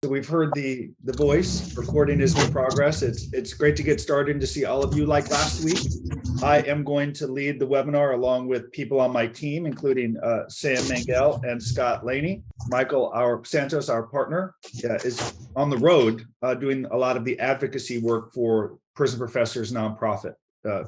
we've heard the voice. Recording is in progress. It's great to get started and to see all of you. Like last week, I am going to lead the webinar along with people on my team, including Sam Mangel and Scott Laney. Michael Santos, our partner, is on the road doing a lot of the advocacy work for Prison Professors nonprofit.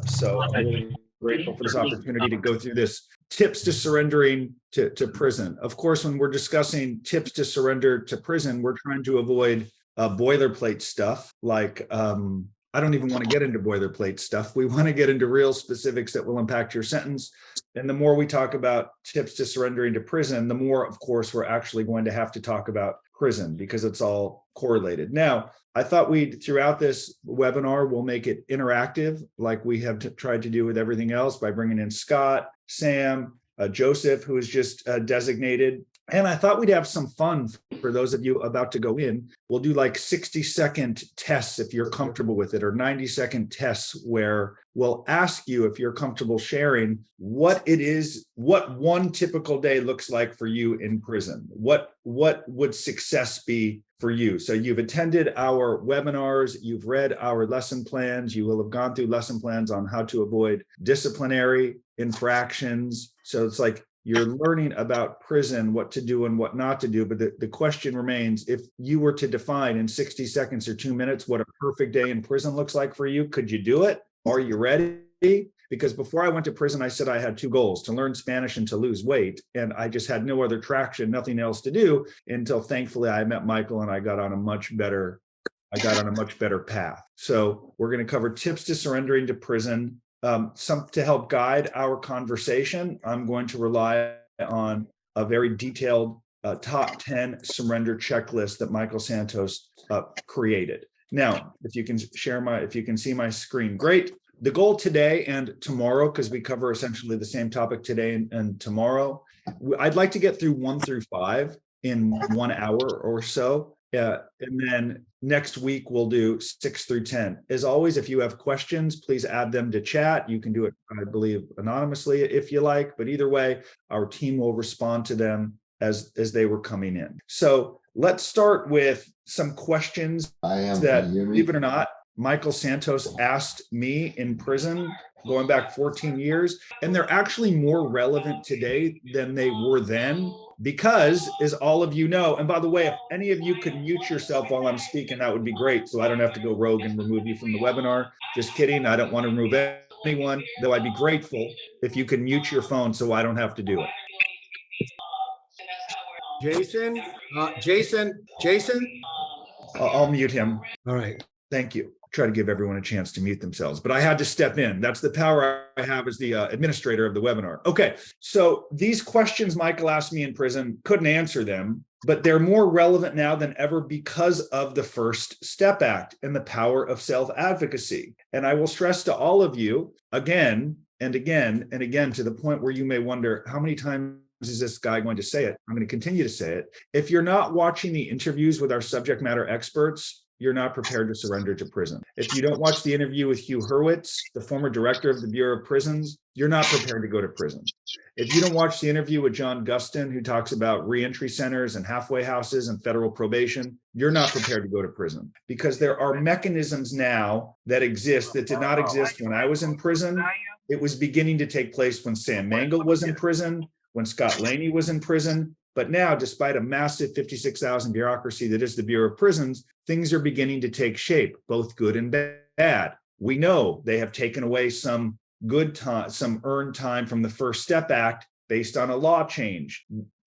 So I'm really grateful for this opportunity to go through this tips to surrendering to prison. Of course, when we're discussing tips to surrender to prison, we're trying to avoid boilerplate stuff like, I don't even want to get into boilerplate stuff. We want to get into real specifics that will impact your sentence. And the more we talk about tips to surrendering to prison, the more, of course, we're actually going to have to talk about prison because it's all correlated. Now, I thought throughout this webinar, we'll make it interactive like we have tried to do with everything else by bringing in Scott, Sam, Joseph, who is just designated. And I thought we'd have some fun for those of you about to go in. We'll do like 60-second tests if you're comfortable with it, or 90-second tests where we'll ask you if you're comfortable sharing what it is, what one typical day looks like for you in prison. What would success be for you? So you've attended our webinars, you've read our lesson plans, you will have gone through lesson plans on how to avoid disciplinary infractions. So it's like you're learning about prison, what to do and what not to do. But the question remains, if you were to define in 60 seconds or 2 minutes what a perfect day in prison looks like for you, could you do it? Are you ready? Because before I went to prison, I said I had 2 goals: to learn Spanish and to lose weight. And I just had no other traction, nothing else to do until thankfully I met Michael and I got on a much better path. So we're going to cover tips to surrendering to prison. Some to help guide our conversation, I'm going to rely on a very detailed top 10 surrender checklist that Michael Santos created. Now, if you can see my screen, great. The goal today and tomorrow, because we cover essentially the same topic today and tomorrow, I'd like to get through 1 through 5 in 1 hour or so. And then next week we'll do 6 through 10. As always, if you have questions, please add them to chat. You can do it, I believe, anonymously if you like, but either way, our team will respond to them as they were coming in. So let's start with some questions that, believe it or not, Michael Santos asked me in prison going back 14 years, and they're actually more relevant today than they were then. Because, as all of you know, and by the way, if any of you could mute yourself while I'm speaking, that would be great, so I don't have to go rogue and remove you from the webinar. Just kidding, I don't want to remove anyone, though I'd be grateful if you could mute your phone so I don't have to do it. Jason? I'll mute him. All right. Thank you. Try to give everyone a chance to mute themselves, but I had to step in. That's the power I have as the administrator of the webinar. Okay, so these questions Michael asked me in prison, couldn't answer them, but they're more relevant now than ever because of the First Step Act and the power of self-advocacy. And I will stress to all of you again and again and again, to the point where you may wonder, how many times is this guy going to say it? I'm going to continue to say it. If you're not watching the interviews with our subject matter experts, you're not prepared to surrender to prison. If you don't watch the interview with Hugh Hurwitz, the former director of the Bureau of Prisons, you're not prepared to go to prison. If you don't watch the interview with John Gustin, who talks about reentry centers and halfway houses and federal probation, you're not prepared to go to prison. Because there are mechanisms now that exist that did not exist when I was in prison. It was beginning to take place when Sam Mangel was in prison, when Scott Laney was in prison. But now, despite a massive 56,000 bureaucracy that is the Bureau of Prisons, things are beginning to take shape, both good and bad. We know they have taken away some good time, some earned time from the First Step Act based on a law change.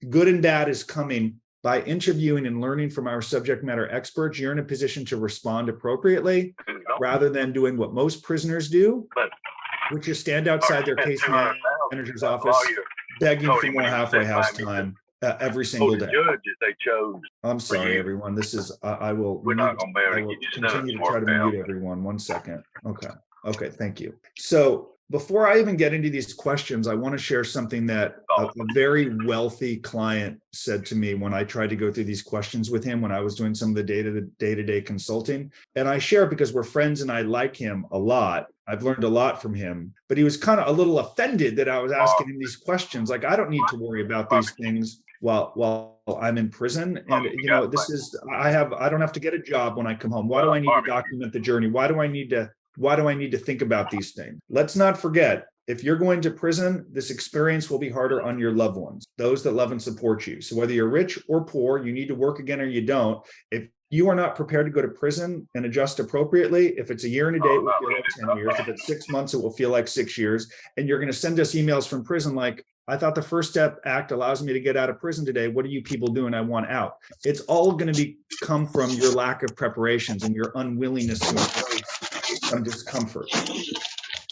Good and bad is coming. By interviewing and learning from our subject matter experts, you're in a position to respond appropriately rather than doing what most prisoners do, which is stand outside their case manager's office begging for more halfway house time. Every single day. Judges they chose. I'm sorry, everyone. This is I will. We're not going to be able to get you continue to try to mute everyone. 1 second. Okay. Thank you. So before I even get into these questions, I want to share something that a very wealthy client said to me when I tried to go through these questions with him when I was doing some of the day-to-day consulting. And I share it because we're friends and I like him a lot. I've learned a lot from him, but he was kind of a little offended that I was asking him these questions. Like, I don't need to worry about these things. while I'm in prison. And I don't have to get a job when I come home. Why do I need to document the journey? Why do I need to think about these things? Let's not forget, if you're going to prison, this experience will be harder on your loved ones, those that love and support you. So whether you're rich or poor, you need to work again or you don't. If you are not prepared to go to prison and adjust appropriately, if it's a year and a day, it will feel like 10 years. If it's 6 months, it will feel like 6 years. And you're going to send us emails from prison like, I thought the First Step Act allows me to get out of prison today. What are you people doing? I want out. It's all going to come from your lack of preparations and your unwillingness to embrace some discomfort.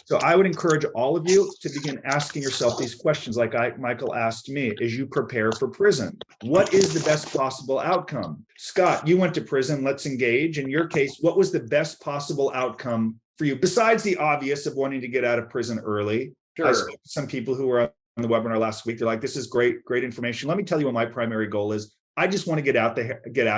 So I would encourage all of you to begin asking yourself these questions like Michael asked me as you prepare for prison. What is the best possible outcome? Scott, you went to prison. Let's engage. In your case, what was the best possible outcome for you besides the obvious of wanting to get out of prison early? Sure. I spoke to some people who were on the webinar last week. They're like, this is great information. Let me tell you what my primary goal is. I just want to get out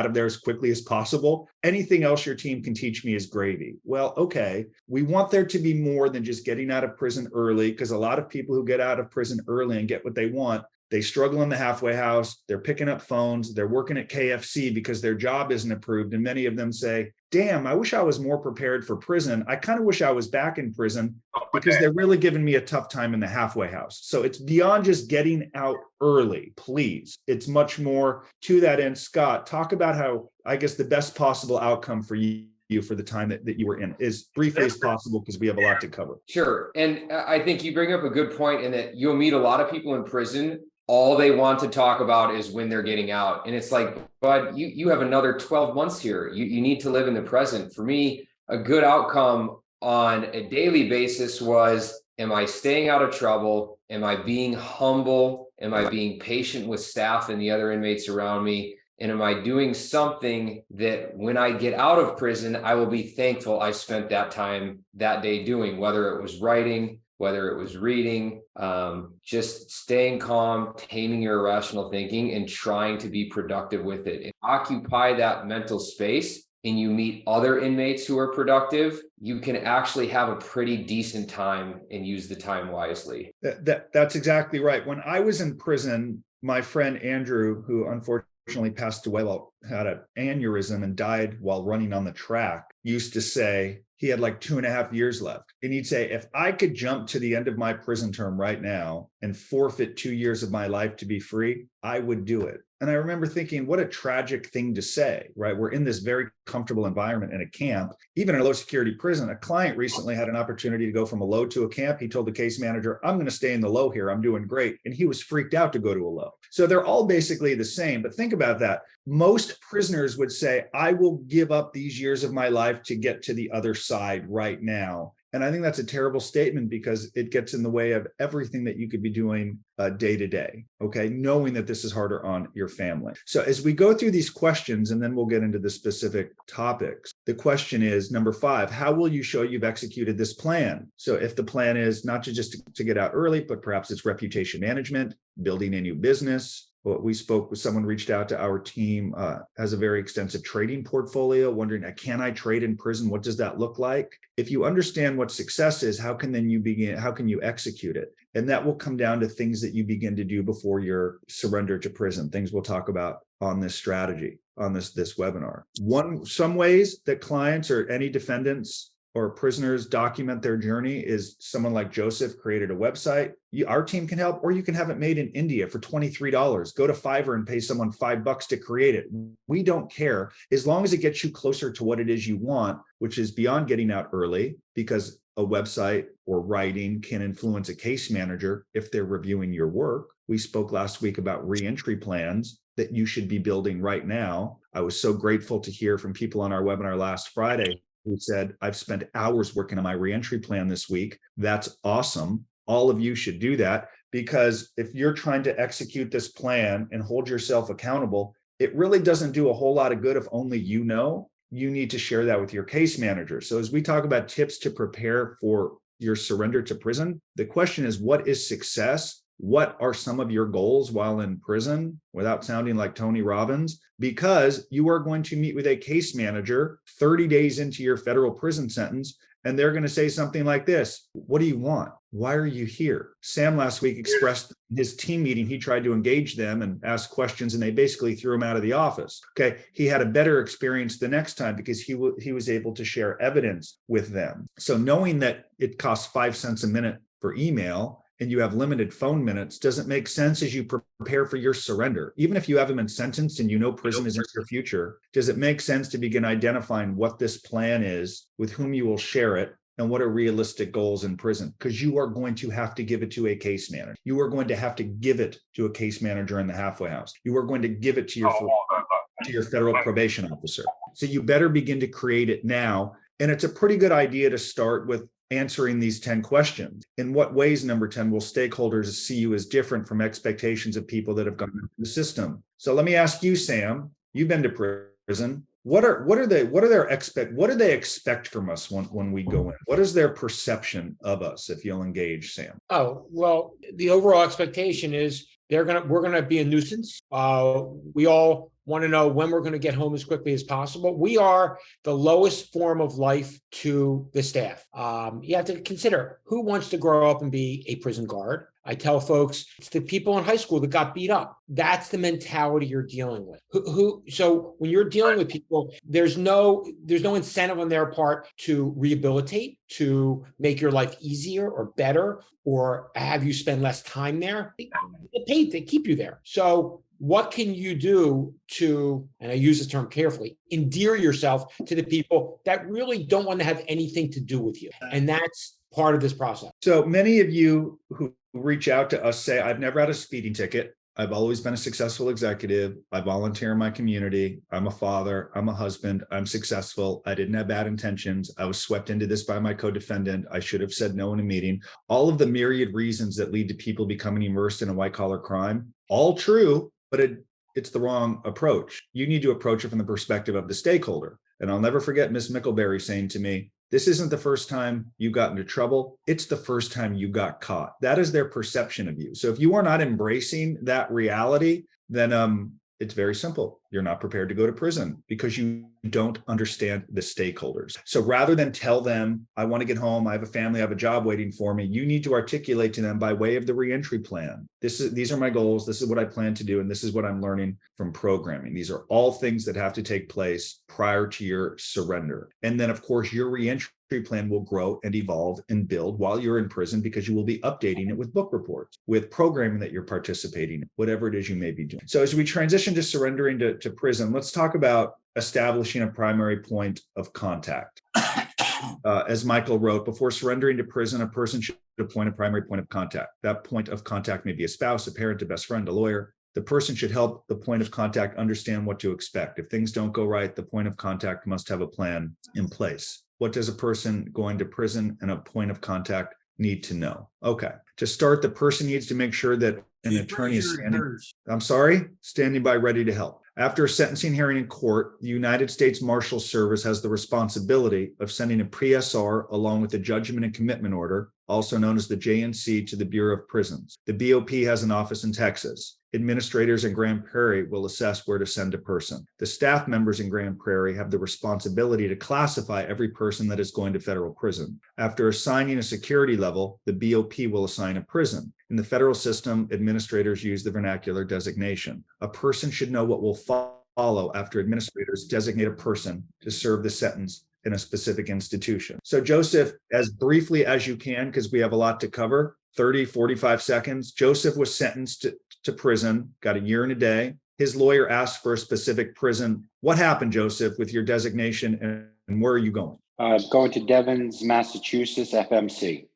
of there as quickly as possible. Anything else your team can teach me is gravy. Well, okay. We want there to be more than just getting out of prison early, because a lot of people who get out of prison early and get what they want, they struggle in the halfway house. They're picking up phones. They're working at KFC because their job isn't approved. And many of them say, damn, I wish I was more prepared for prison. I kind of wish I was back in prison because they're really giving me a tough time in the halfway house. So it's beyond just getting out early, please. It's much more to that end. Scott, talk about how, I guess, the best possible outcome for you for the time that you were in, as briefly as possible, because we have a lot to cover. Sure. And I think you bring up a good point in that you'll meet a lot of people in prison. All they want to talk about is when they're getting out. And it's like, bud, you have another 12 months here. You need to live in the present. For me, a good outcome on a daily basis was, am I staying out of trouble? Am I being humble? Am I being patient with staff and the other inmates around me? And am I doing something that when I get out of prison, I will be thankful I spent that time that day doing, whether it was writing, whether it was reading, just staying calm, taming your irrational thinking, and trying to be productive with it. And occupy that mental space, and you meet other inmates who are productive, you can actually have a pretty decent time and use the time wisely. That's exactly right. When I was in prison, my friend Andrew, who unfortunately passed away, had an aneurysm and died while running on the track, used to say, he had like 2.5 years left. And he'd say, if I could jump to the end of my prison term right now and forfeit 2 years of my life to be free, I would do it. And I remember thinking, what a tragic thing to say, right? We're in this very comfortable environment in a camp, even in a low security prison. A client recently had an opportunity to go from a low to a camp. He told the case manager, I'm going to stay in the low here. I'm doing great. And he was freaked out to go to a low. So they're all basically the same. But think about that. Most prisoners would say, I will give up these years of my life to get to the other side right now. And I think that's a terrible statement because it gets in the way of everything that you could be doing day to day, okay? Knowing that this is harder on your family. So as we go through these questions, and then we'll get into the specific topics, the question is, number 5, how will you show you've executed this plan? So if the plan is not just to get out early, but perhaps it's reputation management, building a new business. We spoke with someone, reached out to our team, has a very extensive trading portfolio, wondering, can I trade in prison? What does that look like? If you understand what success is, how can you execute it? And that will come down to things that you begin to do before your surrender to prison, things we'll talk about on this strategy, on this webinar. Some ways that clients or any defendants or prisoners document their journey is someone like Joseph created a website. Our team can help, or you can have it made in India for $23. Go to Fiverr and pay someone $5 to create it. We don't care, as long as it gets you closer to what it is you want, which is beyond getting out early, because a website or writing can influence a case manager if they're reviewing your work. We spoke last week about reentry plans that you should be building right now. I was so grateful to hear from people on our webinar last Friday who said, I've spent hours working on my reentry plan this week. That's awesome. All of you should do that, because if you're trying to execute this plan and hold yourself accountable, it really doesn't do a whole lot of good if only you know. You need to share that with your case manager. So as we talk about tips to prepare for your surrender to prison, the question is, what is success? What are some of your goals while in prison, without sounding like Tony Robbins? Because you are going to meet with a case manager 30 days into your federal prison sentence, And they're going to say something like this: what do you want? Why are you here? Sam last week expressed in his team meeting, he tried to engage them and ask questions, and they basically threw him out of the office. Okay. He had a better experience the next time because he was able to share evidence with them. So knowing that it costs 5 cents a minute for email and you have limited phone minutes doesn't make sense as you prepare for your surrender. Even if you have been sentenced and you know prison is in your future, does it make sense to begin identifying what this plan is, with whom you will share it, and what are realistic goals in prison? Because you are going to have to give it to a case manager. You are going to have to give it to a case manager in the halfway house. You are going to give it to your federal probation officer. So you better begin to create it now. And it's a pretty good idea to start with answering these 10 questions. In what ways, number 10, will stakeholders see you as different from expectations of people that have gone through the system? So let me ask you, Sam, you've been to prison. What do they expect from us when we go in? What is their perception of us, if you'll engage, Sam? Oh, well, the overall expectation is we're gonna be a nuisance. We all want to know when we're going to get home as quickly as possible. We are the lowest form of life to the staff. You have to consider who wants to grow up and be a prison guard. I tell folks it's the people in high school that got beat up. That's the mentality you're dealing with. So when you're dealing with people, there's no incentive on their part to rehabilitate, to make your life easier or better, or have you spend less time there. They get paid to keep you there. So what can you do to, and I use this term carefully, endear yourself to the people that really don't want to have anything to do with you? And that's part of this process. So many of you who reach out to us say, I've never had a speeding ticket. I've always been a successful executive. I volunteer in my community. I'm a father. I'm a husband. I'm successful. I didn't have bad intentions. I was swept into this by my co-defendant. I should have said no in a meeting. All of the myriad reasons that lead to people becoming immersed in a white collar crime, all true, but it's the wrong approach. You need to approach it from the perspective of the stakeholder. And I'll never forget Miss Mickleberry saying to me, this isn't the first time you got into trouble. It's the first time you got caught. That is their perception of you. So if you are not embracing that reality, then it's very simple. You're not prepared to go to prison because you don't understand the stakeholders. So rather than tell them, I want to get home, I have a family, I have a job waiting for me, you need to articulate to them by way of the reentry plan. These are my goals. This is what I plan to do. And this is what I'm learning from programming. These are all things that have to take place prior to your surrender. And then, of course, your reentry plan will grow and evolve and build while you're in prison, because you will be updating it with book reports, with programming that you're participating in, whatever it is you may be doing. So as we transition to surrendering to prison, let's talk about establishing a primary point of contact. As Michael wrote, before surrendering to prison, a person should appoint a primary point of contact. That point of contact may be a spouse, a parent, a best friend, a lawyer. The person should help the point of contact understand what to expect. If things don't go right, the point of contact must have a plan in place. What does a person going to prison and a point of contact need to know? Okay. To start, the person needs to make sure that an attorney is standing by ready to help. After a sentencing hearing in court, the United States Marshal Service has the responsibility of sending a pre-SR along with the judgment and commitment order, also known as the JNC, to the Bureau of Prisons. The BOP has an office in Texas. Administrators in Grand Prairie will assess where to send a person. The staff members in Grand Prairie have the responsibility to classify every person that is going to federal prison. After assigning a security level, the BOP will assign a prison. In the federal system, administrators use the vernacular designation. A person should know what will follow after administrators designate a person to serve the sentence in a specific institution. So Joseph, as briefly as you can, because we have a lot to cover, 30, 45 seconds. Joseph was sentenced to prison, got a year and a day. His lawyer asked for a specific prison. What happened, Joseph, with your designation, and where are you going? Going to Devens, Massachusetts, FMC.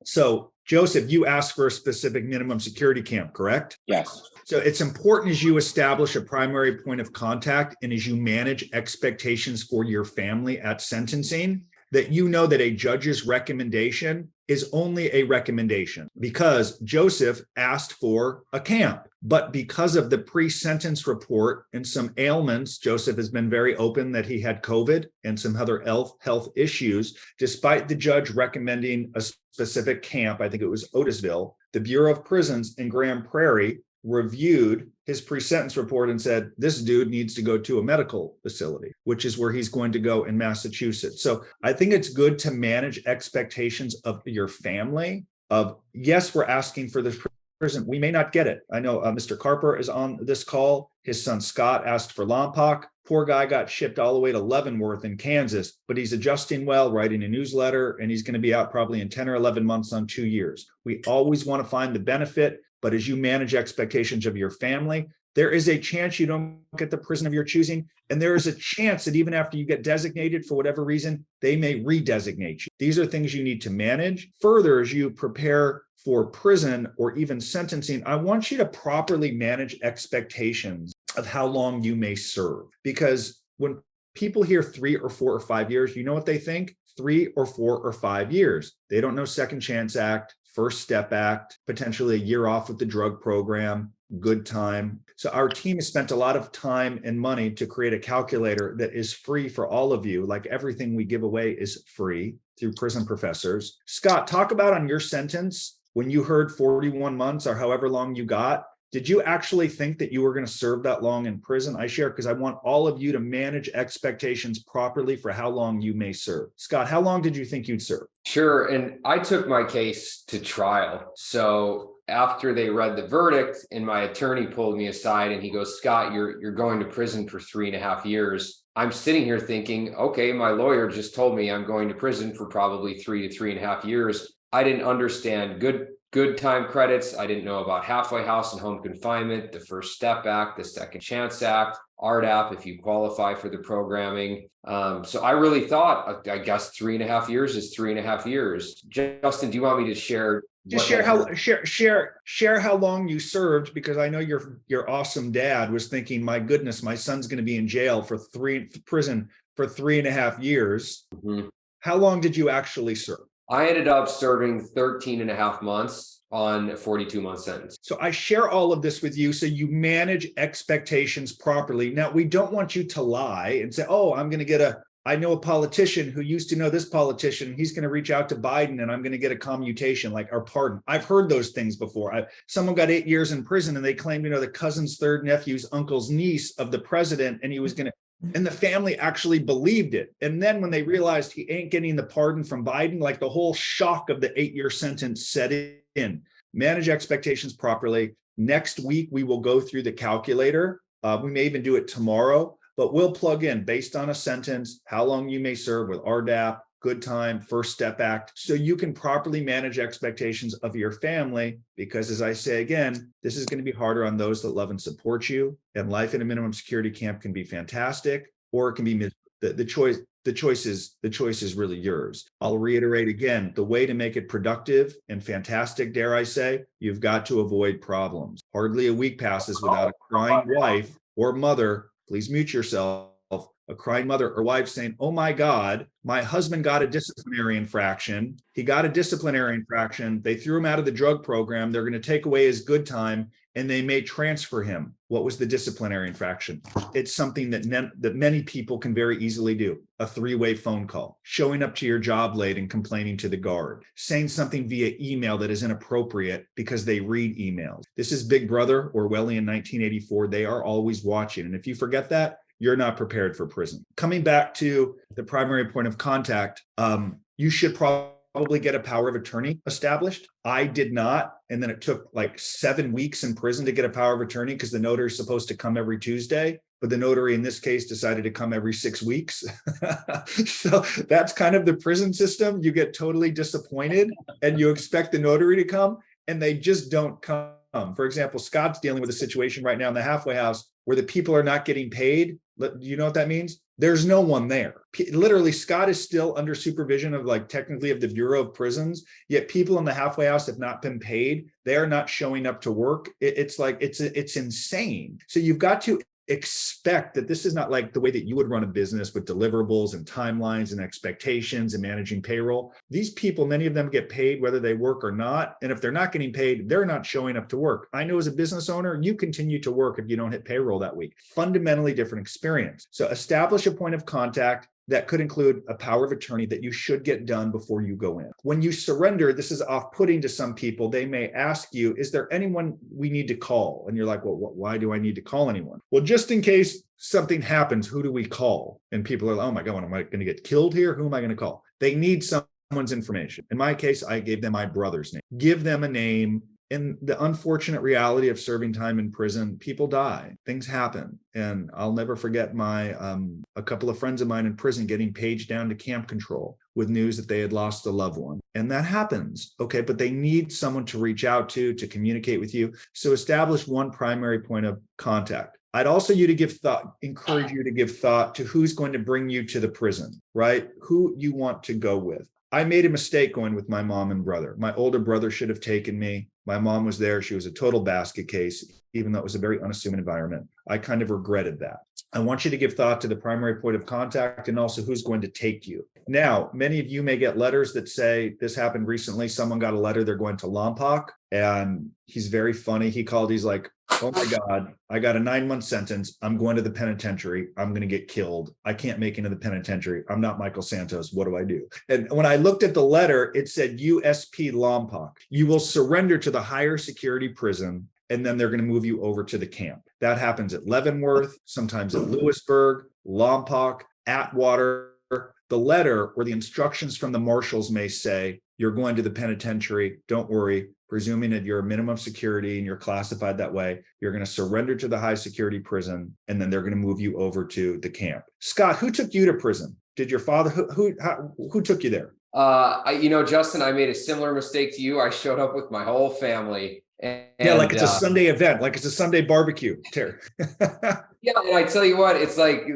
So Joseph, you asked for a specific minimum security camp, correct? Yes. So it's important as you establish a primary point of contact and as you manage expectations for your family at sentencing, that you know that a judge's recommendation is only a recommendation, because Joseph asked for a camp. But because of the pre-sentence report and some ailments, Joseph has been very open that he had COVID and some other health issues. Despite the judge recommending a specific camp, I think it was Otisville, the Bureau of Prisons in Grand Prairie reviewed his pre-sentence report and said, this dude needs to go to a medical facility, which is where he's going to go in Massachusetts. So I think it's good to manage expectations of your family of, yes, we're asking for this prison. We may not get it. I know Mr. Carper is on this call. His son Scott asked for Lompoc. Poor guy got shipped all the way to Leavenworth in Kansas, but he's adjusting well, writing a newsletter, and he's going to be out probably in 10 or 11 months on 2 years. We always want to find the benefit, but as you manage expectations of your family, there is a chance you don't get the prison of your choosing. And there is a chance that even after you get designated for whatever reason, they may redesignate you. These are things you need to manage. Further, as you prepare for prison or even sentencing, I want you to properly manage expectations of how long you may serve. Because when people hear 3 or 4 or 5 years, you know what they think? 3 or 4 or 5 years. They don't know Second Chance Act, First Step Act, potentially a year off with the drug program, good time. So our team has spent a lot of time and money to create a calculator that is free for all of you. Like everything we give away is free through Prison Professors. Scott, talk about on your sentence, when you heard 41 months or however long you got, did you actually think that you were going to serve that long in prison? I share because I want all of you to manage expectations properly for how long you may serve. Scott, how long did you think you'd serve? Sure. And I took my case to trial. So after they read the verdict and my attorney pulled me aside and he goes, Scott, you're going to prison for 3.5 years. I'm sitting here thinking, okay, my lawyer just told me I'm going to prison for probably 3 to 3.5 years. I didn't understand good time credits. I didn't know about halfway house and home confinement, the First Step Act, the Second Chance Act, RDAP, if you qualify for the programming. So I really thought, I guess 3.5 years is 3.5 years. Justin, do you want me to share? Just share how long you served, because I know your awesome dad was thinking, my goodness, my son's going to be in jail for prison for 3.5 years. Mm-hmm. How long did you actually serve? I ended up serving 13.5 months on a 42-month sentence. So I share all of this with you so you manage expectations properly. Now, we don't want you to lie and say, oh, I know a politician who used to know this politician. He's going to reach out to Biden and I'm going to get a commutation, like our pardon. I've heard those things before. Someone got 8 years in prison and they claimed, the cousin's third nephew's uncle's niece of the president, and he was going to, and the family actually believed it. And then when they realized he ain't getting the pardon from Biden, like the whole shock of the 8-year sentence set in. Manage expectations properly. Next week, we will go through the calculator. We may even do it tomorrow, but we'll plug in based on a sentence, how long you may serve with RDAP, good time, First Step Act, so you can properly manage expectations of your family. Because as I say again, this is going to be harder on those that love and support you. And life in a minimum security camp can be fantastic, or it can be the choice is really yours. I'll reiterate again, the way to make it productive and fantastic, dare I say, you've got to avoid problems. Hardly a week passes without a crying wife or mother, please mute yourself, a crying mother or wife saying, oh my God, my husband got a disciplinary infraction. He got a disciplinary infraction. They threw him out of the drug program. They're going to take away his good time and they may transfer him. What was the disciplinary infraction? It's something that many people can very easily do. A 3-way phone call, showing up to your job late and complaining to the guard, saying something via email that is inappropriate because they read emails. This is Big Brother, Orwellian 1984. They are always watching. And if you forget that, you're not prepared for prison. Coming back to the primary point of contact, you should probably get a power of attorney established. I did not. And then it took like 7 weeks in prison to get a power of attorney because the notary is supposed to come every Tuesday. But the notary in this case decided to come every 6 weeks. So that's kind of the prison system. You get totally disappointed and you expect the notary to come and they just don't come. For example, Scott's dealing with a situation right now in the halfway house where the people are not getting paid. Do you know what that means? There's no one there. Literally, Scott is still under supervision of technically of the Bureau of Prisons, yet people in the halfway house have not been paid. They are not showing up to work. It's insane. So you've got to expect that this is not like the way that you would run a business with deliverables and timelines and expectations and managing payroll. These people, many of them get paid whether they work or not. And if they're not getting paid, they're not showing up to work. I know as a business owner, you continue to work if you don't hit payroll that week. Fundamentally different experience. So establish a point of contact, that could include a power of attorney that you should get done before you go in. When you surrender, this is off-putting to some people. They may ask you, is there anyone we need to call? And you're like, well, why do I need to call anyone? Well, just in case something happens, who do we call? And people are like, oh my God, am I going to get killed here? Who am I going to call? They need someone's information. In my case, I gave them my brother's name. Give them a name. In the unfortunate reality of serving time in prison, people die, things happen. And I'll never forget a couple of friends of mine in prison getting paged down to camp control with news that they had lost a loved one. And that happens, okay? But they need someone to reach out to communicate with you. So establish one primary point of contact. I'd also encourage you to give thought to who's going to bring you to the prison, right? Who you want to go with. I made a mistake going with my mom and brother. My older brother should have taken me. My mom was there. She was a total basket case, even though it was a very unassuming environment. I kind of regretted that. I want you to give thought to the primary point of contact and also who's going to take you. Now, many of you may get letters that say, this happened recently. Someone got a letter, they're going to Lompoc, and he's very funny. He's like, oh my God, I got a 9-month sentence. I'm going to the penitentiary. I'm going to get killed. I can't make it into the penitentiary. I'm not Michael Santos. What do I do? And when I looked at the letter, it said USP Lompoc. You will surrender to the higher security prison, and then they're going to move you over to the camp. That happens at Leavenworth, sometimes at Lewisburg, Lompoc, Atwater. The letter or the instructions from the marshals may say, you're going to the penitentiary. Don't worry. Presuming that you're a minimum security and you're classified that way, you're going to surrender to the high security prison, and then they're going to move you over to the camp. Scott, who took you to prison? Did your father, who took you there? Justin, I made a similar mistake to you. I showed up with my whole family. Yeah, like it's a Sunday event, like it's a Sunday barbecue. Terry. Yeah, and I tell you what, it's like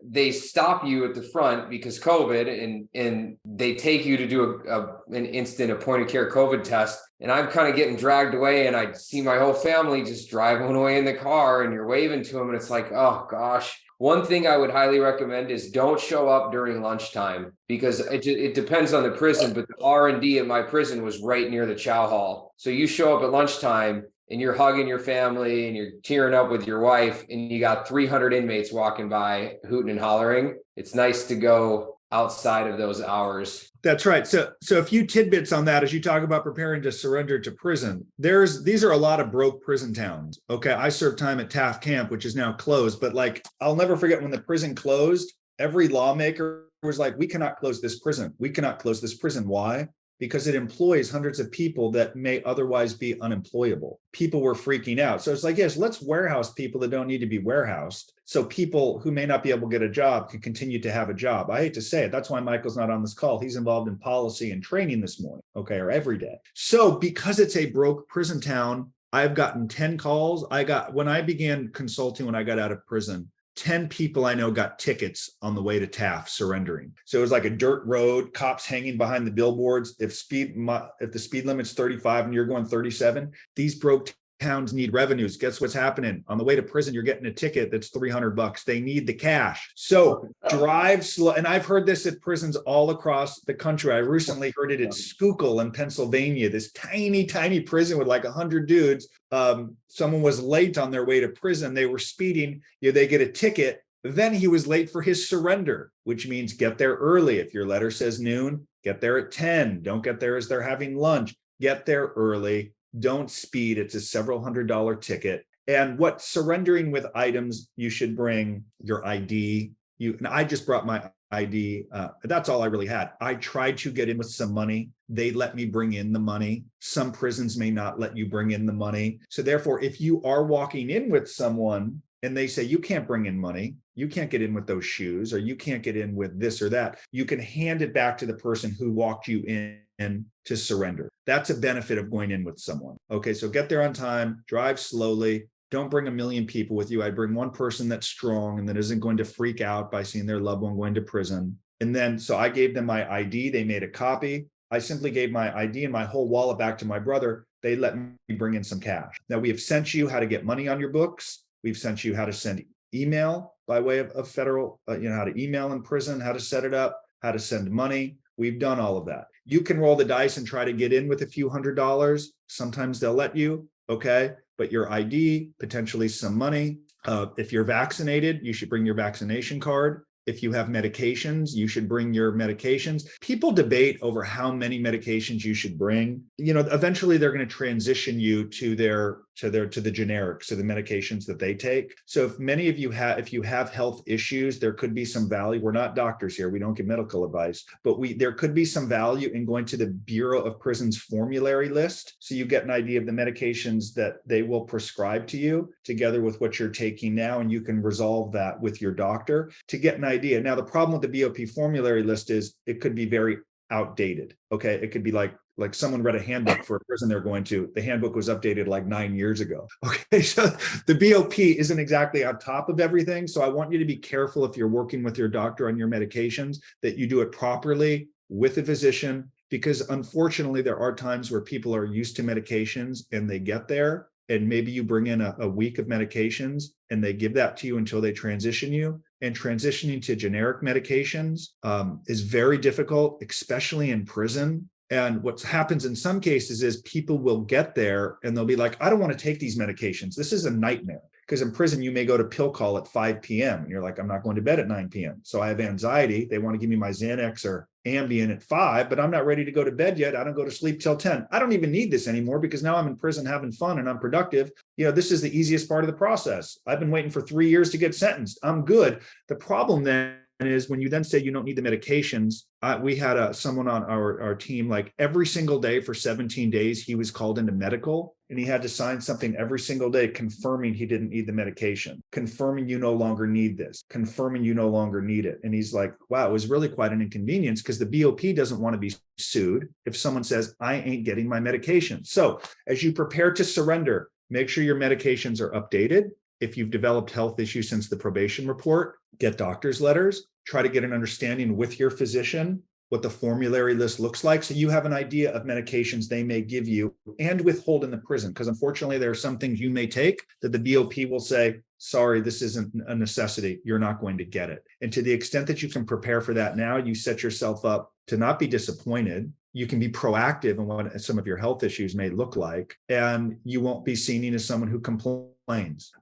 they stop you at the front because COVID, and they take you to do an instant point of care COVID test. And I'm kind of getting dragged away, and I see my whole family just driving away in the car, and you're waving to them, and it's like, oh gosh. One thing I would highly recommend is don't show up during lunchtime, because it depends on the prison, but the R&D at my prison was right near the chow hall. So you show up at lunchtime and you're hugging your family and you're tearing up with your wife, and you got 300 inmates walking by hooting and hollering. It's nice to go outside of those hours. That's right. So a few tidbits on that as you talk about preparing to surrender to prison. These are a lot of broke prison towns. Okay, I served time at Taft Camp, which is now closed, but like I'll never forget when the prison closed, every lawmaker was like, we cannot close this prison. We cannot close this prison. Why? Because it employs hundreds of people that may otherwise be unemployable. People were freaking out. So it's like, yes, let's warehouse people that don't need to be warehoused, so people who may not be able to get a job can continue to have a job. I hate to say it. That's why Michael's not on this call. He's involved in policy and training this morning, okay, or every day. So because it's a broke prison town, I've gotten 10 calls. When I began consulting, when I got out of prison, 10 people I know got tickets on the way to Taft surrendering. So it was like a dirt road, cops hanging behind the billboards. If the speed limit's 35 and you're going 37, these broke towns need revenues. Guess what's happening? On the way to prison, you're getting a ticket that's $300. They need the cash. So drive slow. And I've heard this at prisons all across the country. I recently heard it at Schuylkill in Pennsylvania, this tiny, tiny prison with like 100 dudes. Someone was late on their way to prison. They were speeding. They get a ticket. Then he was late for his surrender, which means get there early. If your letter says noon, get there at 10. Don't get there as they're having lunch. Get there early. Don't speed. It's a several $100 ticket. And what surrendering with items, you should bring your ID. And I just brought my ID. That's all I really had. I tried to get in with some money. They let me bring in the money. Some prisons may not let you bring in the money. So therefore, if you are walking in with someone and they say, you can't bring in money, you can't get in with those shoes, or you can't get in with this or that, you can hand it back to the person who walked you in to surrender. That's a benefit of going in with someone. Okay, so get there on time, drive slowly. Don't bring a million people with you. I bring one person that's strong and that isn't going to freak out by seeing their loved one going to prison. And then, so I gave them my ID. They made a copy. I simply gave my ID and my whole wallet back to my brother. They let me bring in some cash. Now, we have sent you how to get money on your books. We've sent you how to send email by way of federal, how to email in prison, how to set it up, how to send money. We've done all of that. You can roll the dice and try to get in with a few $100s. Sometimes they'll let you, okay? But your ID, potentially some money. If you're vaccinated, you should bring your vaccination card. If you have medications, you should bring your medications. People debate over how many medications you should bring. Eventually they're going to transition you to the generics, to the medications that they take. So if you have health issues, there could be some value. We're not doctors here. We don't give medical advice, but there could be some value in going to the Bureau of Prisons formulary list. So you get an idea of the medications that they will prescribe to you together with what you're taking now, and you can resolve that with your doctor to get an idea. Now, the problem with the BOP formulary list is it could be very outdated. Okay. It could be like someone read a handbook for a prison they're going to. The handbook was updated like 9 years ago. Okay. So the BOP isn't exactly on top of everything. So I want you to be careful if you're working with your doctor on your medications, that you do it properly with a physician, because unfortunately there are times where people are used to medications and they get there, and maybe you bring in a week of medications and they give that to you until they transition you. And transitioning to generic medications is very difficult, especially in prison. And what happens in some cases is people will get there and they'll be like, I don't want to take these medications. This is a nightmare. Because in prison, you may go to pill call at 5 p.m. and you're like, I'm not going to bed at 9 p.m. So I have anxiety. They want to give me my Xanax or Ambien at 5, but I'm not ready to go to bed yet. I don't go to sleep till 10. I don't even need this anymore because now I'm in prison having fun and I'm productive. This is the easiest part of the process. I've been waiting for 3 years to get sentenced. I'm good. The problem then is when you then say you don't need the medications. We had someone on our team, like every single day for 17 days, he was called into medical and he had to sign something every single day confirming he didn't need the medication, confirming you no longer need this, confirming you no longer need it. And he's like, wow, it was really quite an inconvenience because the BOP doesn't want to be sued if someone says, I ain't getting my medication. So as you prepare to surrender, make sure your medications are updated. If you've developed health issues since the probation report, get doctor's letters, try to get an understanding with your physician what the formulary list looks like, so you have an idea of medications they may give you and withhold in the prison. Because unfortunately, there are some things you may take that the BOP will say, sorry, this isn't a necessity. You're not going to get it. And to the extent that you can prepare for that now, you set yourself up to not be disappointed. You can be proactive in what some of your health issues may look like, and you won't be seen as someone who complains.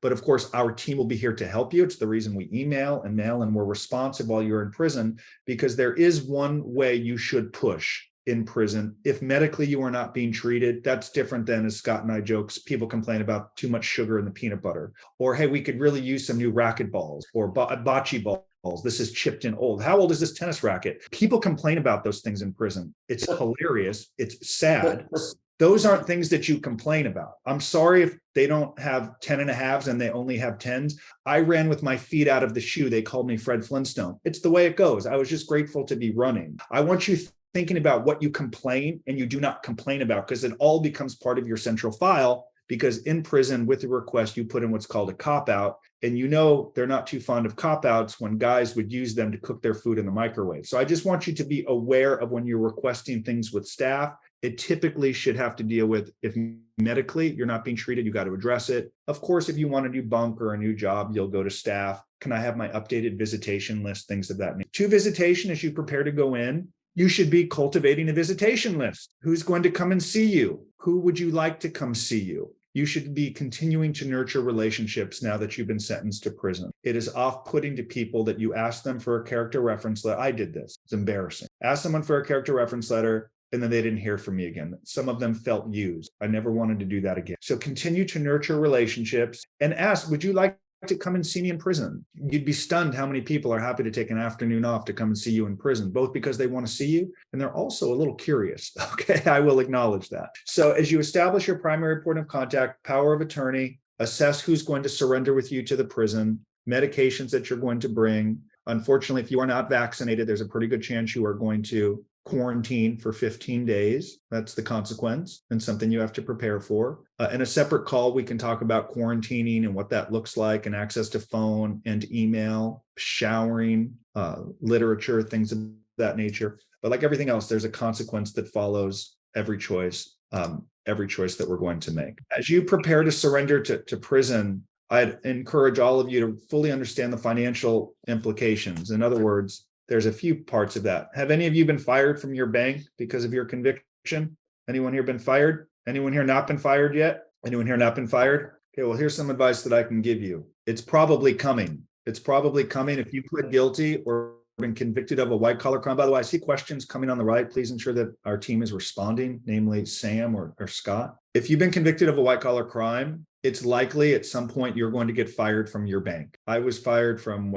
But of course, our team will be here to help you. It's the reason we email and mail and we're responsive while you're in prison, because there is one way you should push in prison. If medically you are not being treated, that's different than, as Scott and I jokes, people complain about too much sugar in the peanut butter, or hey, we could really use some new racquetballs or bocce balls. This is chipped and old. How old is this tennis racket? People complain about those things in prison. It's hilarious. It's sad. Those aren't things that you complain about. I'm sorry if they don't have 10.5s and they only have 10s. I ran with my feet out of the shoe. They called me Fred Flintstone. It's the way it goes. I was just grateful to be running. I want you thinking about what you complain and you do not complain about, because it all becomes part of your central file. Because in prison, with the request, you put in what's called a cop-out. And they're not too fond of cop-outs when guys would use them to cook their food in the microwave. So I just want you to be aware of when you're requesting things with staff. It typically should have to deal with, if medically you're not being treated, you got to address it. Of course, if you want a new bunk or a new job, you'll go to staff. Can I have my updated visitation list? Things of that nature. To visitation, as you prepare to go in, you should be cultivating a visitation list. Who's going to come and see you? Who would you like to come see you? You should be continuing to nurture relationships now that you've been sentenced to prison. It is off-putting to people that you ask them for a character reference letter. I did this. It's embarrassing. Ask someone for a character reference letter, and then they didn't hear from me again. Some of them felt used. I never wanted to do that again. So continue to nurture relationships and ask, would you like to come and see me in prison? You'd be stunned how many people are happy to take an afternoon off to come and see you in prison, both because they want to see you and they're also a little curious. Okay, I will acknowledge that. So as you establish your primary point of contact, power of attorney, assess who's going to surrender with you to the prison, medications that you're going to bring. Unfortunately, if you are not vaccinated, there's a pretty good chance you are going to quarantine for 15 days. That's the consequence and something you have to prepare for. In a separate call, we can talk about quarantining and what that looks like, and access to phone and email, showering, literature, things of that nature. But like everything else, there's a consequence that follows every choice that we're going to make. As you prepare to surrender to prison, I'd encourage all of you to fully understand the financial implications. In other words, there's a few parts of that. Have any of you been fired from your bank because of your conviction? Anyone here been fired? Anyone here not been fired yet? Anyone here not been fired? Okay, well, here's some advice that I can give you. It's probably coming. It's probably coming if you pled guilty or been convicted of a white collar crime. By the way, I see questions coming on the right. Please ensure that our team is responding, namely Sam or Scott. If you've been convicted of a white collar crime, it's likely at some point you're going to get fired from your bank. I was fired from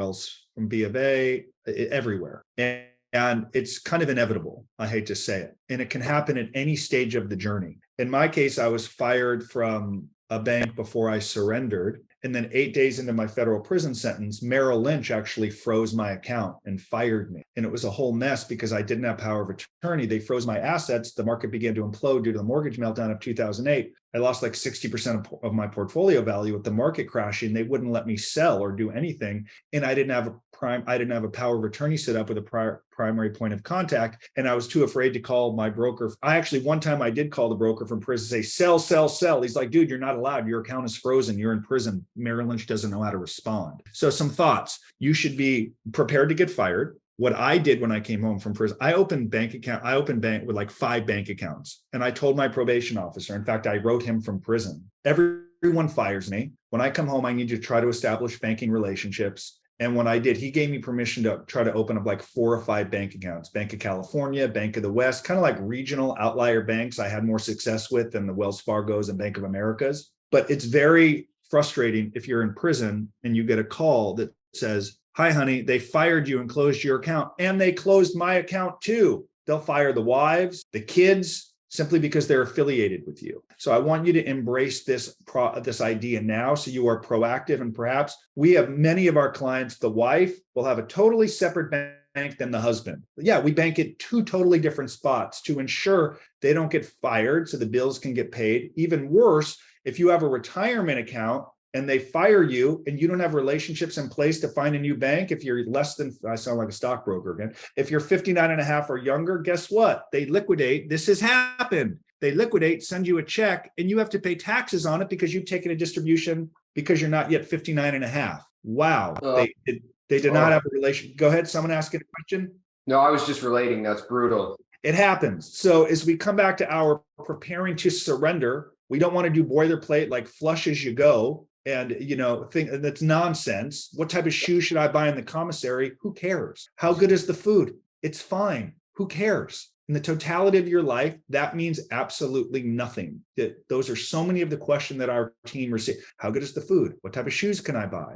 B of A, everywhere. And it's kind of inevitable. I hate to say it. And it can happen at any stage of the journey. In my case, I was fired from a bank before I surrendered. And then 8 days into my federal prison sentence, Merrill Lynch actually froze my account and fired me. And it was a whole mess because I didn't have power of attorney. They froze my assets. The market began to implode due to the mortgage meltdown of 2008. I lost like 60% of my portfolio value with the market crashing. They wouldn't let me sell or do anything. And I didn't have a power of attorney set up with a primary point of contact. And I was too afraid to call my broker. One time I did call the broker from prison, say, sell, sell, sell. He's like, dude, you're not allowed. Your account is frozen. You're in prison. Merrill Lynch doesn't know how to respond. So some thoughts. You should be prepared to get fired. What I did when I came home from prison, I opened bank with like 5 bank accounts. And I told my probation officer, in fact, I wrote him from prison. Everyone fires me. When I come home, I need to try to establish banking relationships. And when I did, he gave me permission to try to open up like 4 or 5 bank accounts, Bank of California, Bank of the West, kind of like regional outlier banks I had more success with than the Wells Fargo's and Bank of America's. But it's very frustrating if you're in prison and you get a call that says, hi, honey, they fired you and closed your account. And they closed my account too. They'll fire the wives, the kids, simply because they're affiliated with you. So I want you to embrace this idea now so you are proactive. And perhaps we have many of our clients, the wife will have a totally separate bank than the husband. Yeah, we bank at 2 totally different spots to ensure they don't get fired so the bills can get paid. Even worse, if you have a retirement account and they fire you and you don't have relationships in place to find a new bank, if you're less than, I sound like a stockbroker again, if you're 59 and a half or younger, guess what? They liquidate. This has happened. They liquidate, send you a check, and you have to pay taxes on it because you've taken a distribution because you're not yet 59 and a half. Wow. They did not have a relation. Go ahead. Someone asking a question? No, I was just relating. That's brutal. It happens. So as we come back to our preparing to surrender, we don't want to do boilerplate like flush as you go. And, think that's nonsense. What type of shoe should I buy in the commissary? Who cares? How good is the food? It's fine. Who cares? In the totality of your life, that means absolutely nothing. Those are so many of the questions that our team receives. How good is the food? What type of shoes can I buy?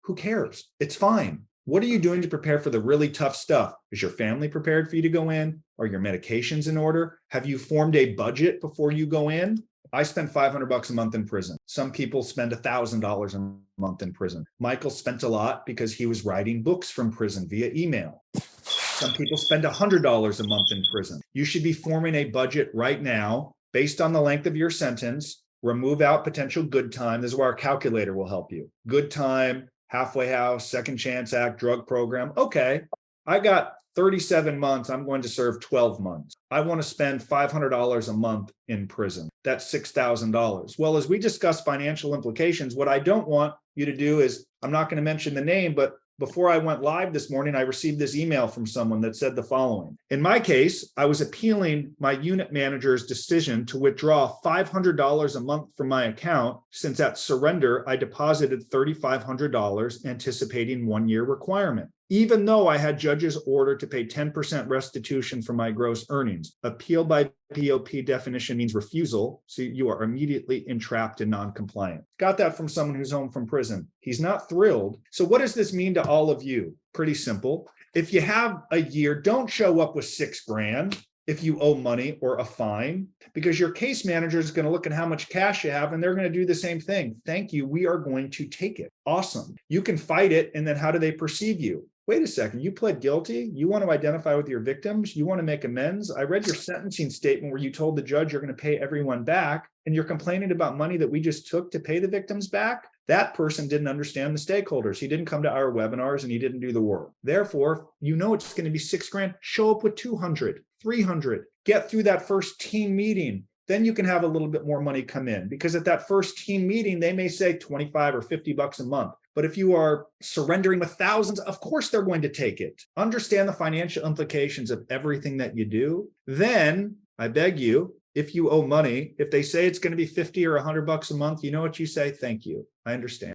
Who cares? It's fine. What are you doing to prepare for the really tough stuff? Is your family prepared for you to go in? Are your medications in order? Have you formed a budget before you go in? I spent $500 a month in prison. Some people spend $1,000 a month in prison. Michael spent a lot because he was writing books from prison via email. Some people spend $100 a month in prison. You should be forming a budget right now based on the length of your sentence. Remove out potential good time. This is where our calculator will help you. Good time, halfway house, second chance act, drug program. Okay, I got 37 months, I'm going to serve 12 months. I want to spend $500 a month in prison. That's $6,000. Well, as we discuss financial implications, what I don't want you to do is, I'm not going to mention the name, but before I went live this morning, I received this email from someone that said the following. In my case, I was appealing my unit manager's decision to withdraw $500 a month from my account, since at surrender, I deposited $3,500 anticipating 1-year requirement. Even though I had judge's order to pay 10% restitution for my gross earnings. Appeal by POP definition means refusal, so you are immediately entrapped and non-compliant. Got that from someone who's home from prison. He's not thrilled. So what does this mean to all of you? Pretty simple. If you have a year, don't show up with $6,000 if you owe money or a fine, because your case manager is going to look at how much cash you have and they're going to do the same thing. Thank you. We are going to take it. Awesome. You can fight it. And then how do they perceive you? Wait a second, you pled guilty? You want to identify with your victims? You want to make amends? I read your sentencing statement where you told the judge you're going to pay everyone back, and you're complaining about money that we just took to pay the victims back? That person didn't understand the stakeholders. He didn't come to our webinars and he didn't do the work. Therefore, it's going to be $6,000. Show up with 200, 300, get through that first team meeting. Then you can have a little bit more money come in, because at that first team meeting, they may say 25 or $50 a month. But if you are surrendering with thousands, of course they're going to take it. Understand the financial implications of everything that you do. Then I beg you, if you owe money, if they say it's going to be 50 or $100 a month, you know what you say? Thank you. I understand.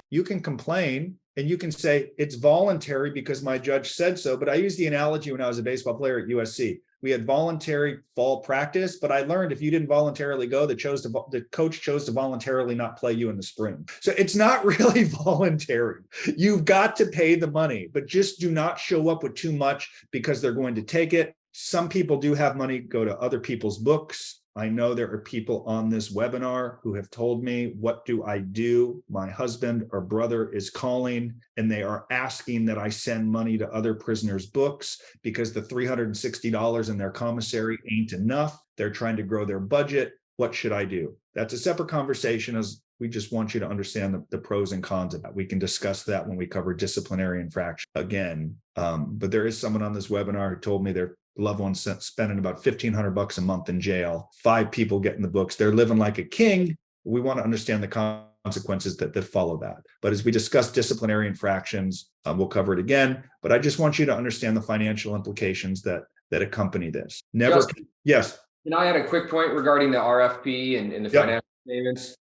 You can complain and you can say it's voluntary because my judge said so. But I used the analogy when I was a baseball player at USC. We had voluntary fall practice, but I learned if you didn't voluntarily go, the coach chose to voluntarily not play you in the spring. So it's not really voluntary. You've got to pay the money, but just do not show up with too much because they're going to take it. Some people do have money go to other people's books. I know there are people on this webinar who have told me, what do I do? My husband or brother is calling and they are asking that I send money to other prisoners' books because the $360 in their commissary ain't enough. They're trying to grow their budget. What should I do? That's a separate conversation, as we just want you to understand the pros and cons of that. We can discuss that when we cover disciplinary infraction again. But there is someone on this webinar who told me their loved ones spending about $1,500 a month in jail, 5 people getting the books. They're living like a king. We want to understand the consequences that follow that. But as we discuss disciplinary infractions, we'll cover it again. But I just want you to understand the financial implications that accompany this. Yes. And I had a quick point regarding the RFP and the financial statements.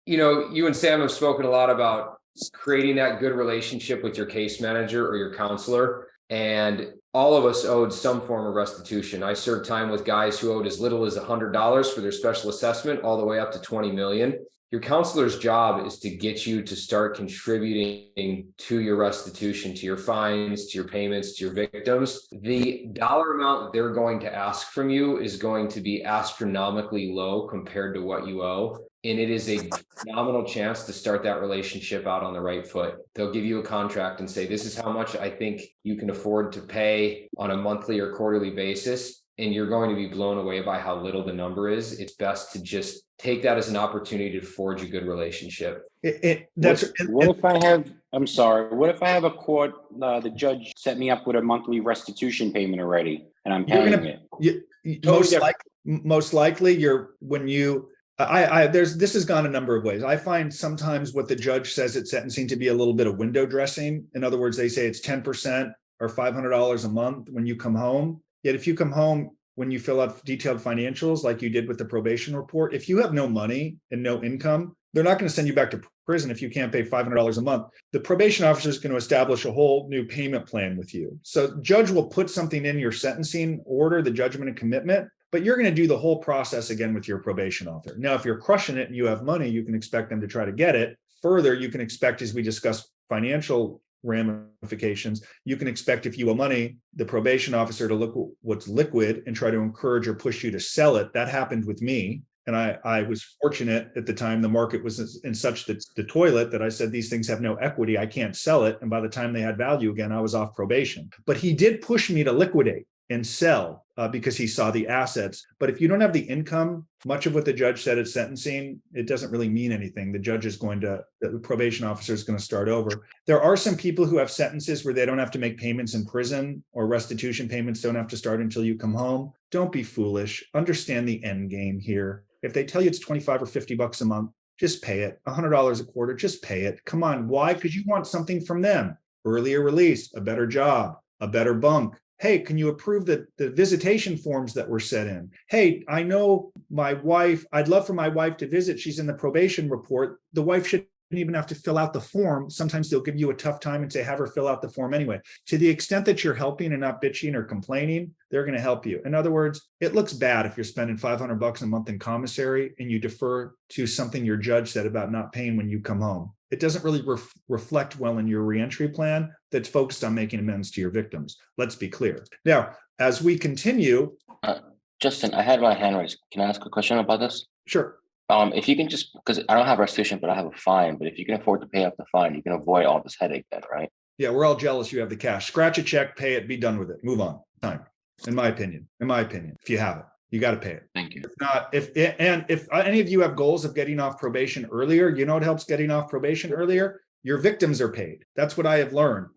You and Sam have spoken a lot about creating that good relationship with your case manager or your counselor. And all of us owed some form of restitution. I served time with guys who owed as little as $100 for their special assessment, all the way up to 20 million. Your counselor's job is to get you to start contributing to your restitution, to your fines, to your payments, to your victims. The dollar amount they're going to ask from you is going to be astronomically low compared to what you owe. And it is a phenomenal chance to start that relationship out on the right foot. They'll give you a contract and say, this is how much I think you can afford to pay on a monthly or quarterly basis. And you're going to be blown away by how little the number is. It's best to just take that as an opportunity to forge a good relationship. What if I have a court, the judge set me up with a monthly restitution payment already and I'm paying it? Most likely this has gone a number of ways. I find sometimes what the judge says at sentencing to be a little bit of window dressing. In other words, they say it's 10% or $500 a month when you come home. Yet if you come home, when you fill out detailed financials, like you did with the probation report, if you have no money and no income, they're not going to send you back to prison if you can't pay $500 a month. The probation officer is going to establish a whole new payment plan with you. So judge will put something in your sentencing order, the judgment and commitment, but you're going to do the whole process again with your probation officer. Now, if you're crushing it and you have money, you can expect them to try to get it. Further, you can expect, as we discussed, financial ramifications. You can expect, if you owe money, the probation officer to look what's liquid and try to encourage or push you to sell it. That happened with me. And I was fortunate at the time the market was in such the toilet that I said, these things have no equity. I can't sell it. And by the time they had value again, I was off probation. But he did push me to liquidate and sell because he saw the assets. But if you don't have the income, much of what the judge said at sentencing, it doesn't really mean anything. The probation officer is going to start over. There are some people who have sentences where they don't have to make payments in prison, or restitution payments don't have to start until you come home. Don't be foolish. Understand the end game here. If they tell you it's 25 or 50 bucks a month, just pay it. $100 a quarter, just pay it. Come on. Why? Because you want something from them. Earlier release, a better job, a better bunk. Hey, can you approve the visitation forms that were set in? Hey, I know my wife, I'd love for my wife to visit. She's in the probation report. The wife shouldn't even have to fill out the form. Sometimes they'll give you a tough time and say, have her fill out the form anyway. To the extent that you're helping and not bitching or complaining, they're going to help you. In other words, it looks bad if you're spending $500 a month in commissary and you defer to something your judge said about not paying when you come home. It doesn't really reflect well in your reentry plan that's focused on making amends to your victims. Let's be clear. Now, as we continue. Justin, I had my hand raised. Can I ask a question about this? Sure. If you can just, because I don't have restitution, but I have a fine, but if you can afford to pay up the fine, you can avoid all this headache then, right? Yeah, we're all jealous you have the cash. Scratch a check, pay it, be done with it. Move on. Time. In my opinion, if you have it. You got to pay it. Thank you. If not, if any of you have goals of getting off probation earlier, you know what helps getting off probation earlier? Your victims are paid. That's what I have learned.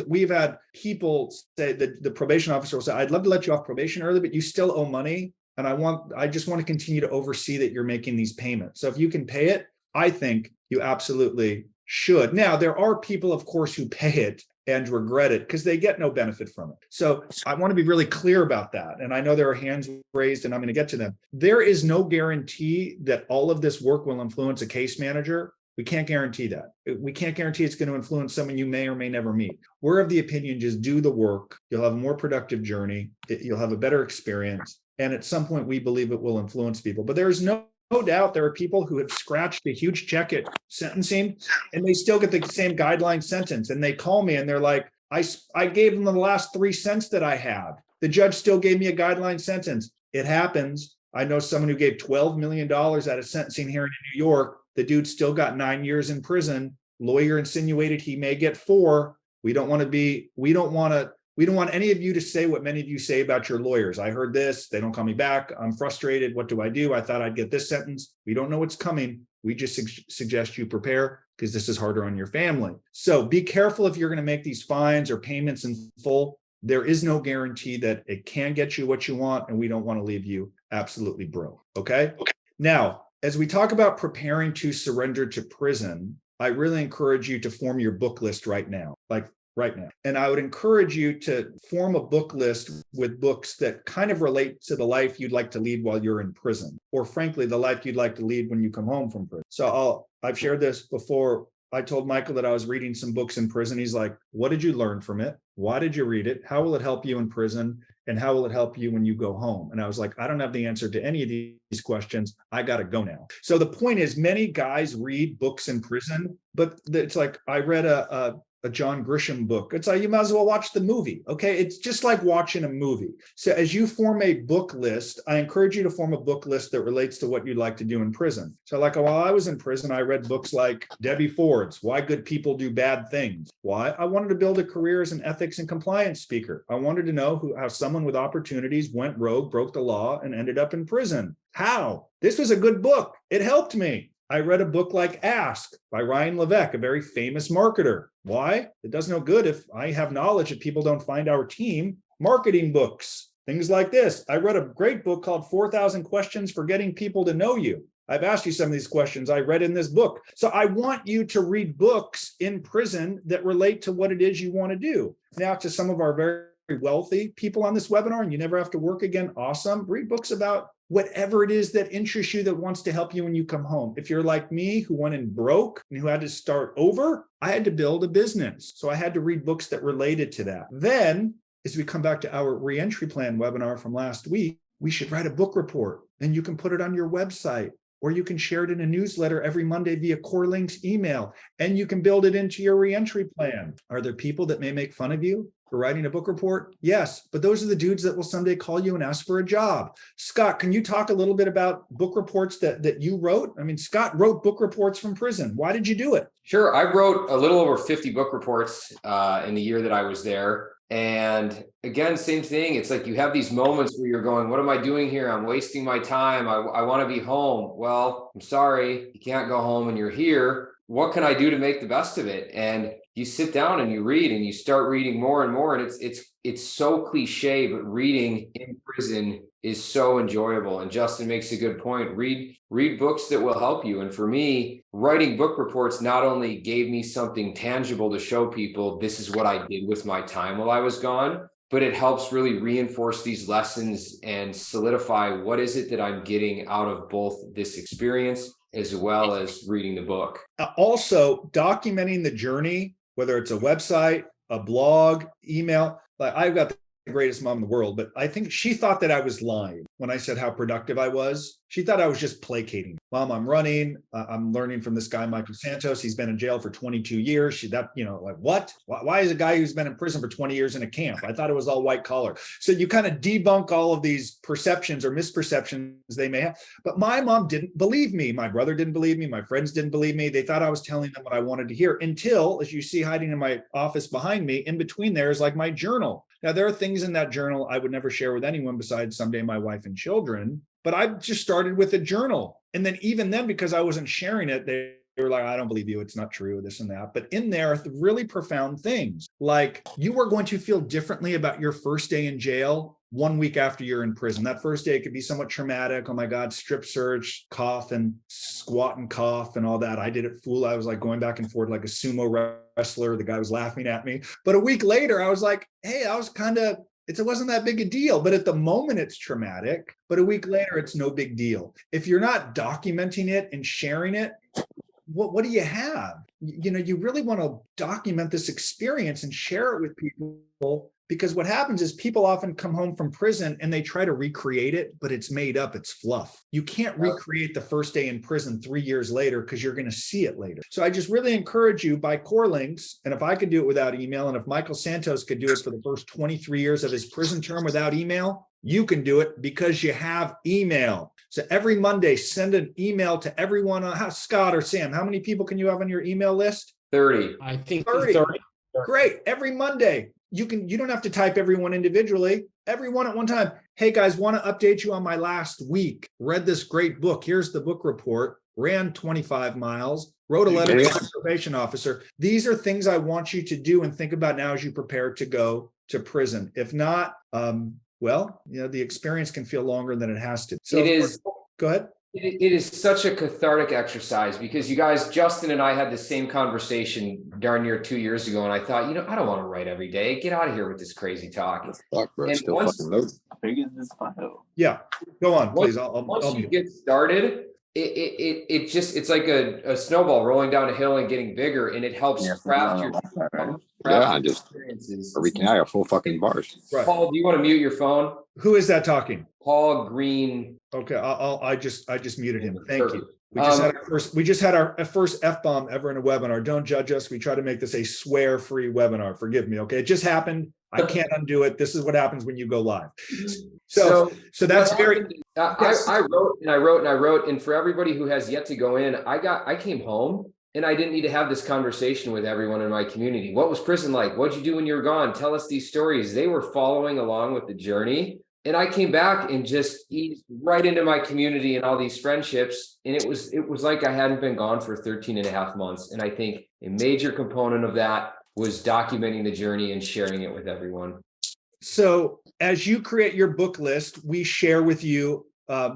We've had people say that the probation officer will say, I'd love to let you off probation early, but you still owe money. And I just want to continue to oversee that you're making these payments. So if you can pay it, I think you absolutely should. Now, there are people, of course, who pay it and regret it because they get no benefit from it. So I want to be really clear about that. And I know there are hands raised and I'm going to get to them. There is no guarantee that all of this work will influence a case manager. We can't guarantee that. We can't guarantee it's going to influence someone you may or may never meet. We're of the opinion, just do the work. You'll have a more productive journey. You'll have a better experience. And at some point, we believe it will influence people. But there's no doubt there are people who have scratched a huge check at sentencing and they still get the same guideline sentence. And they call me and they're like, I gave them the last 3 cents that I had. The judge still gave me a guideline sentence. It happens. I know someone who gave $12 million out of sentencing hearing in New York. The dude still got 9 years in prison. Lawyer insinuated he may get 4. We don't want any of you to say what many of you say about your lawyers. I heard this, they don't call me back. I'm frustrated. What do? I thought I'd get this sentence. We don't know what's coming. We just suggest you prepare because this is harder on your family. So be careful if you're going to make these fines or payments in full. There is no guarantee that it can get you what you want, and we don't want to leave you absolutely broke. Okay. Now, as we talk about preparing to surrender to prison, I really encourage you to form your book list right now, right now. And I would encourage you to form a book list with books that kind of relate to the life you'd like to lead while you're in prison, or frankly, the life you'd like to lead when you come home from prison. So I've shared this before. I told Michael that I was reading some books in prison. He's like, what did you learn from it? Why did you read it? How will it help you in prison? And how will it help you when you go home? And I was like, I don't have the answer to any of these questions. I got to go now. So the point is, many guys read books in prison, but it's like, I read a John Grisham book. It's like, you might as well watch the movie. Okay. It's just like watching a movie. So as you form a book list, I encourage you to form a book list that relates to what you'd like to do in prison. So like while I was in prison, I read books like Debbie Ford's Why Good People Do Bad Things. Why? I wanted to build a career as an ethics and compliance speaker. I wanted to know how someone with opportunities went rogue, broke the law, and ended up in prison. How? This was a good book. It helped me. I read a book like Ask by Ryan Levesque, a very famous marketer. Why? It does no good if I have knowledge that people don't find our team. Marketing books, things like this. I read a great book called 4,000 Questions for Getting People to Know You. I've asked you some of these questions I read in this book. So I want you to read books in prison that relate to what it is you want to do. Now, to some of our very wealthy people on this webinar, and you never have to work again, awesome. Read books about whatever it is that interests you, that wants to help you when you come home. If you're like me, who went in broke and who had to start over, I had to build a business. So I had to read books that related to that. Then, as we come back to our reentry plan webinar from last week, we should write a book report. And you can put it on your website, or you can share it in a newsletter every Monday via Core Links email, and you can build it into your reentry plan. Are there people that may make fun of you for writing a book report? Yes, but those are the dudes that will someday call you and ask for a job. Scott, can you talk a little bit about book reports that you wrote? I mean, Scott wrote book reports from prison. Why did you do it? Sure. I wrote a little over 50 book reports in the year that I was there. And again, same thing. It's like you have these moments where you're going, what am I doing here? I'm wasting my time. I want to be home. Well, I'm sorry, you can't go home and you're here. What can I do to make the best of it? And you sit down and you read and you start reading more and more. And it's so cliche, but reading in prison is so enjoyable. And Justin makes a good point. Read books that will help you. And for me, writing book reports not only gave me something tangible to show people, this is what I did with my time while I was gone, but it helps really reinforce these lessons and solidify what is it that I'm getting out of both this experience as well as reading the book. Also, documenting the journey, whether it's a website, a blog, email. Like, I've got the greatest mom in the world, but I think she thought that I was lying when I said how productive I was. She thought I was just placating. Mom, I'm running. I'm learning from this guy, Michael Santos. He's been in jail for 22 years. Like, what? Why is a guy who's been in prison for 20 years in a camp? I thought it was all white collar. So you kind of debunk all of these perceptions or misperceptions they may have. But my mom didn't believe me. My brother didn't believe me. My friends didn't believe me. They thought I was telling them what I wanted to hear, until, as you see hiding in my office behind me, in between there is like my journal. Now, there are things in that journal I would never share with anyone besides someday my wife and children, but I just started with a journal. And then even then, because I wasn't sharing it, they were like, I don't believe you. It's not true, this and that. But in there, really profound things like, you are going to feel differently about your first day in jail 1 week after you're in prison. That first day could be somewhat traumatic. Oh my God, strip search, cough and squat and cough and all that. I did it full. I was like going back and forth like a sumo wrestler. The guy was laughing at me. But a week later, I was like, hey, I was kind of, it wasn't that big a deal, but at the moment it's traumatic, but a week later, it's no big deal. If you're not documenting it and sharing it, what do you have? You know, you really want to document this experience and share it with people, because what happens is people often come home from prison and they try to recreate it, but it's made up, it's fluff. You can't recreate the first day in prison 3 years later because you're going to see it later. So I just really encourage you, by core links, and if I could do it without email, and if Michael Santos could do it for the first 23 years of his prison term without email, you can do it because you have email. So every Monday, send an email to everyone. Scott or Sam, how many people can you have on your email list? 30. I think 30. Great. Every Monday, you don't have to type everyone individually, everyone at one time. Hey guys, want to update you on my last week. Read this great book. Here's the book report. Ran 25 miles. Wrote a letter to my probation officer. These are things I want you to do and think about now as you prepare to go to prison. If not, well, you know, the experience can feel longer than it has to. So It is. Go ahead. It is such a cathartic exercise, because you guys, Justin and I had the same conversation darn near 2 years ago. And I thought, I don't want to write every day. Get out of here with this crazy talk. Fuck, bro. And Still once- fucking loaded. Big as this file. Yeah, go on, please. Once you get started, it's like a snowball rolling down a hill and getting bigger, and it helps craft your Yeah, I just experiences. I got full fucking bars. Right. Paul, do you want to mute your phone? Who is that talking? Paul Green. Okay, I just muted him. Thank you. We just had our first F-bomb ever in a webinar. Don't judge us. We try to make this a swear-free webinar. Forgive me. Okay, it just happened. I can't undo it. This is what happens when you go live. So that's very. I wrote, and for everybody who has yet to go in, I came home and I didn't need to have this conversation with everyone in my community. What was prison like? What'd you do when you were gone? Tell us these stories. They were following along with the journey. And I came back and just eased right into my community and all these friendships. And it was like I hadn't been gone for 13 and a half months. And I think a major component of that was documenting the journey and sharing it with everyone. So as you create your book list, we share with you,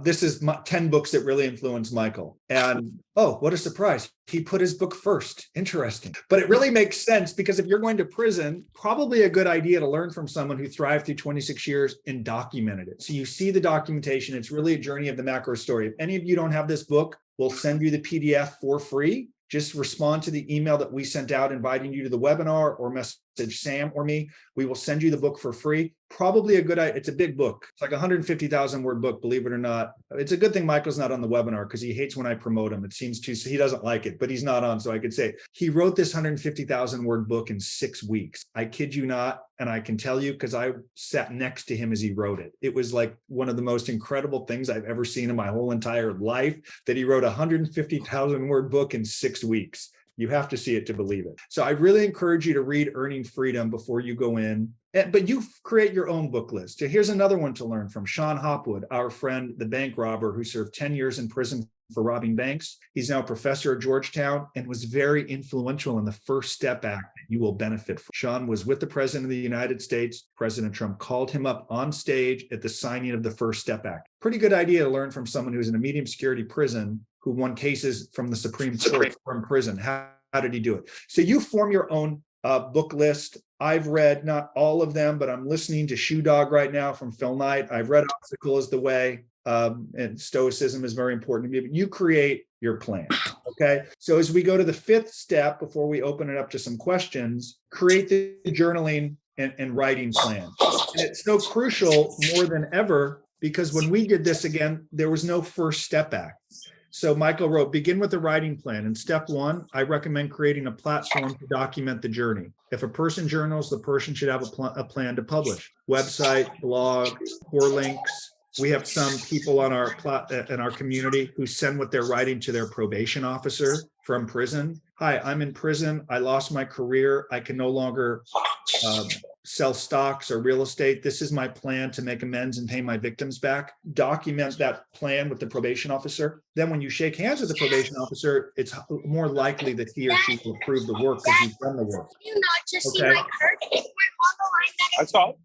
this is 10 books that really influenced Michael. And oh, what a surprise. He put his book first. Interesting. But it really makes sense, because if you're going to prison, probably a good idea to learn from someone who thrived through 26 years and documented it. So you see the documentation. It's really a journey of the macro story. If any of you don't have this book, we'll send you the PDF for free. Just respond to the email that we sent out inviting you to the webinar, or message Sam or me. We will send you the book for free. Probably a good idea. It's a big book. It's like a 150,000 word book, believe it or not. It's a good thing Michael's not on the webinar, because he hates when I promote him. It seems too, he doesn't like it, but he's not on. So I could say he wrote this 150,000 word book in 6 weeks. I kid you not. And I can tell you, because I sat next to him as he wrote it. It was like one of the most incredible things I've ever seen in my whole entire life, that he wrote a 150,000 word book in 6 weeks. You have to see it to believe it. So I really encourage you to read Earning Freedom before you go in. But you create your own book list. So here's another one to learn from. Sean Hopwood, our friend, the bank robber who served 10 years in prison for robbing banks. He's now a professor at Georgetown and was very influential in the First Step Act that you will benefit from. Sean was with the President of the United States. President Trump called him up on stage at the signing of the First Step Act. Pretty good idea to learn from someone who's in a medium security prison, who won cases from the Supreme Court from prison. How did he do it? So you form your own book list. I've read not all of them, but I'm listening to Shoe Dog right now from Phil Knight. I've read Obstacle is the Way, and Stoicism is very important to me, but you create your plan. Okay. So as we go to the 5th step, before we open it up to some questions, create the journaling and writing plan. And it's so crucial more than ever, because when we did this again, there was no First Step Act. So Michael wrote, begin with a writing plan. In step 1, I recommend creating a platform to document the journey. If a person journals, the person should have a plan to publish. Website, blog, core links. We have some people on our in our community who send what they're writing to their probation officer from prison. Hi, I'm in prison. I lost my career. I can no longer sell stocks or real estate. This is my plan to make amends and pay my victims back. Document that plan with the probation officer. Then when you shake hands with the probation officer, it's more likely that he or she will approve the work because you've done the work. Okay. That's all.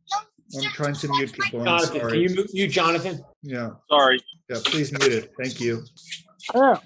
I'm trying to mute people. I'm Jonathan, can you sorry. mute Jonathan? Yeah, Sorry. yeah, please mute it. Thank you. Yeah.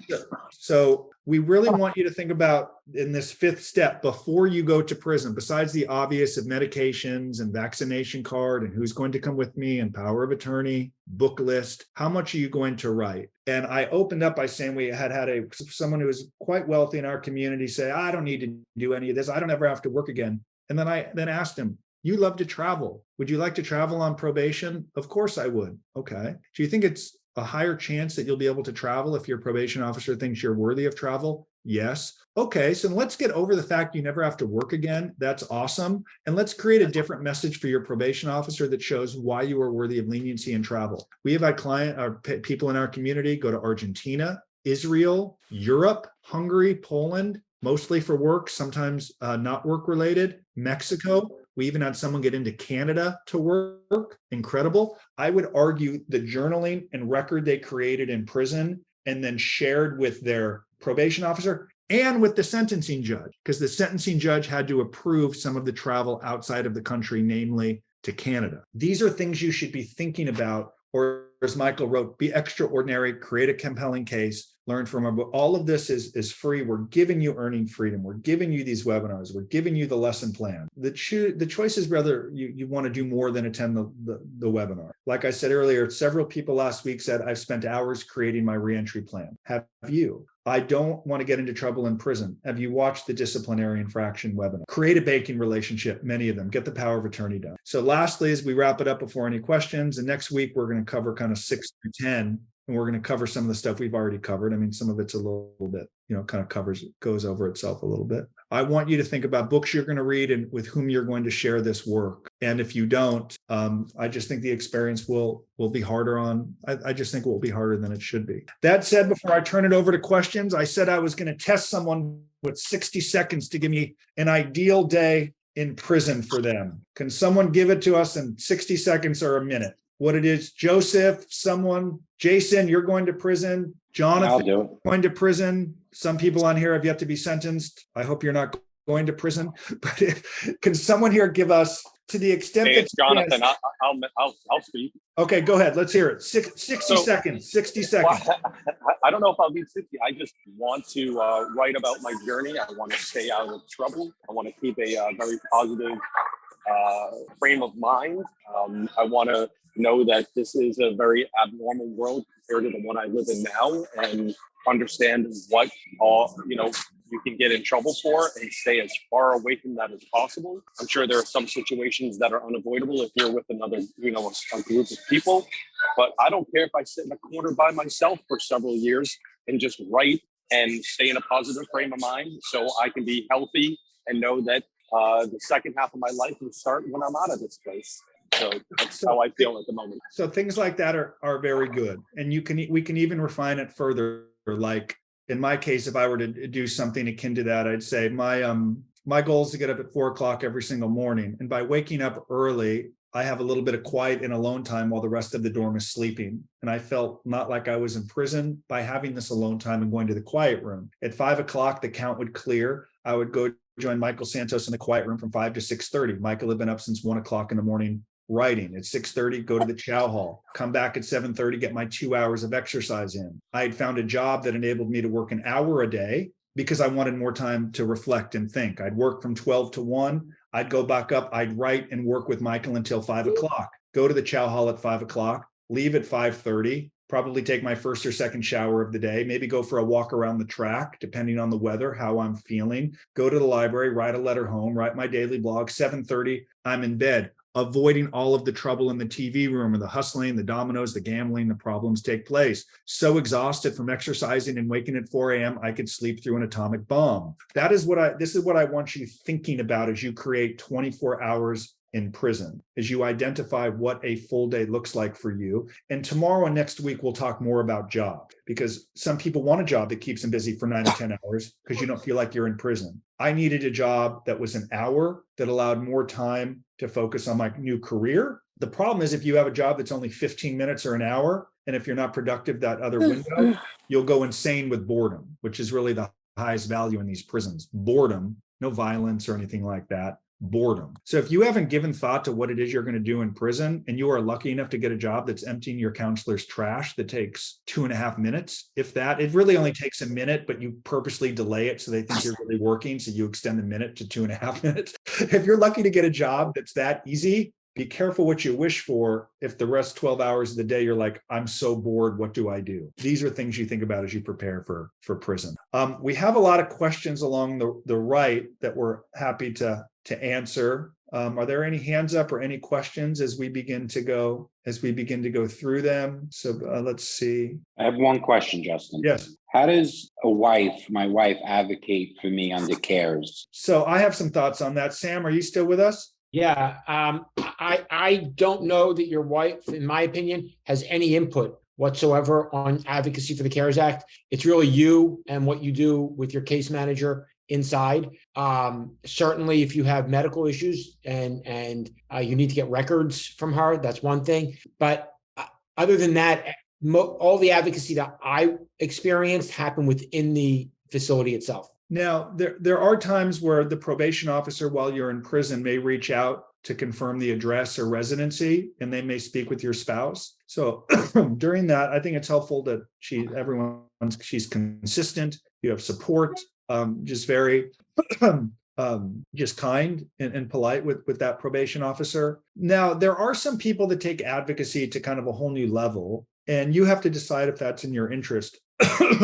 So we really want you to think about in this fifth step before you go to prison, besides the obvious of medications and vaccination card and who's going to come with me and power of attorney, book list, how much are you going to write? And I opened up by saying we had someone who was quite wealthy in our community say, I don't need to do any of this. I don't ever have to work again. And then I asked him, you love to travel. Would you like to travel on probation? Of course I would. Okay. Do you think it's a higher chance that you'll be able to travel if your probation officer thinks you're worthy of travel? Yes. Okay, so let's get over the fact you never have to work again. That's awesome. And let's create a different message for your probation officer that shows why you are worthy of leniency and travel. We have had people in our community go to Argentina, Israel, Europe, Hungary, Poland, mostly for work, sometimes not work related, Mexico. We even had someone get into Canada to work. Incredible. I would argue the journaling and record they created in prison and then shared with their probation officer and with the sentencing judge, because the sentencing judge had to approve some of the travel outside of the country, namely to Canada. These are things you should be thinking about, or as Michael wrote, be extraordinary, create a compelling case, learn from them. But all of this is free. We're giving you earning freedom. We're giving you these webinars. We're giving you the lesson plan. The choice is whether you want to do more than attend the webinar. Like I said earlier, several people last week said, I've spent hours creating my reentry plan. Have you? I don't want to get into trouble in prison. Have you watched the disciplinary infraction webinar? Create a banking relationship, many of them. Get the power of attorney done. So lastly, as we wrap it up before any questions, and next week we're going to cover kind of 6 through 10, and we're going to cover some of the stuff we've already covered. I mean, some of it's a little bit, kind of goes over itself a little bit. I want you to think about books you're going to read and with whom you're going to share this work. And if you don't, I just think the experience will be harder on, I just think it will be harder than it should be. That said, before I turn it over to questions, I said I was going to test someone with 60 seconds to give me an ideal day in prison for them. Can someone give it to us in 60 seconds or a minute? What it is, Joseph, Jason, you're going to prison. Jonathan, I'll do it. going to prison. Some people on here have yet to be sentenced. I hope you're not going to prison. But can someone here give us, to the extent Hey, that it's Jonathan. I'll speak. Okay, go ahead. Let's hear it. 60 seconds. 60 seconds. Well, I don't know if I'll need 60. I just want to write about my journey. I want to stay out of trouble. I want to keep a very positive frame of mind. I want to know that this is a very abnormal world compared to the one I live in now, and understand what you can get in trouble for and stay as far away from that as possible. I'm sure there are some situations that are unavoidable if you're with another, a group of people, but I don't care if I sit in a corner by myself for several years and just write and stay in a positive frame of mind so I can be healthy and know that the second half of my life will start when I'm out of this place. So that's how I feel at the moment. So things like that are very good. And we can even refine it further. Like in my case, if I were to do something akin to that, I'd say my goal is to get up at 4 o'clock every single morning. And by waking up early, I have a little bit of quiet and alone time while the rest of the dorm is sleeping. And I felt not like I was in prison by having this alone time and going to the quiet room. At 5 o'clock, the count would clear. I would go join Michael Santos in the quiet room from 5 to 6:30. Michael had been up since 1 o'clock in the morning writing. At 6:30, go to the chow hall, come back at 7:30, get my 2 hours of exercise in. I had found a job that enabled me to work an hour a day because I wanted more time to reflect and think. I'd work from 12 to 1. I'd go back up, I'd write and work with Michael until 5 o'clock, go to the chow hall at 5 o'clock, leave at 5:30, probably take my first or second shower of the day, maybe go for a walk around the track, depending on the weather, how I'm feeling, go to the library, write a letter home, write my daily blog. 7:30, I'm in bed, avoiding all of the trouble in the TV room and the hustling, the dominoes, the gambling, the problems take place. So exhausted from exercising and waking at 4 a.m., I could sleep through an atomic bomb. This is what I want you thinking about as you create 24 hours in prison, as you identify what a full day looks like for you. And tomorrow and next week, we'll talk more about job, because some people want a job that keeps them busy for 9 to 10 hours because you don't feel like you're in prison. I needed a job that was an hour, that allowed more time to focus on my new career. The problem is if you have a job that's only 15 minutes or an hour, and if you're not productive that other window, you'll go insane with boredom, which is really the highest value in these prisons. Boredom, no violence or anything like that. boredom. So if you haven't given thought to what it is you're going to do in prison, and you are lucky enough to get a job that's emptying your counselor's trash that takes 2.5 minutes, if that, it really only takes a minute, but you purposely delay it so they think you're really working. So you extend the minute to 2.5 minutes. If you're lucky to get a job that's that easy, be careful what you wish for. If the rest 12 hours of the day, you're like, I'm so bored, what do I do? These are things you think about as you prepare for prison. We have a lot of questions along the right that we're happy to answer. Are there any hands up or any questions as we begin to go through them? So let's see. I have one question, Justin. Yes. How does my wife, advocate for me under CARES? So I have some thoughts on that. Sam, are you still with us? Yeah, I don't know that your wife, in my opinion, has any input whatsoever on advocacy for the CARES Act. It's really you and what you do with your case manager inside. Certainly, if you have medical issues and you need to get records from her, that's one thing. But other than that, all the advocacy that I experienced happened within the facility itself. Now, there are times where the probation officer, while you're in prison, may reach out to confirm the address or residency, and they may speak with your spouse. So during that, I think it's helpful that she's consistent. You have support, just very just kind and polite with that probation officer. Now, there are some people that take advocacy to kind of a whole new level, and you have to decide if that's in your interest.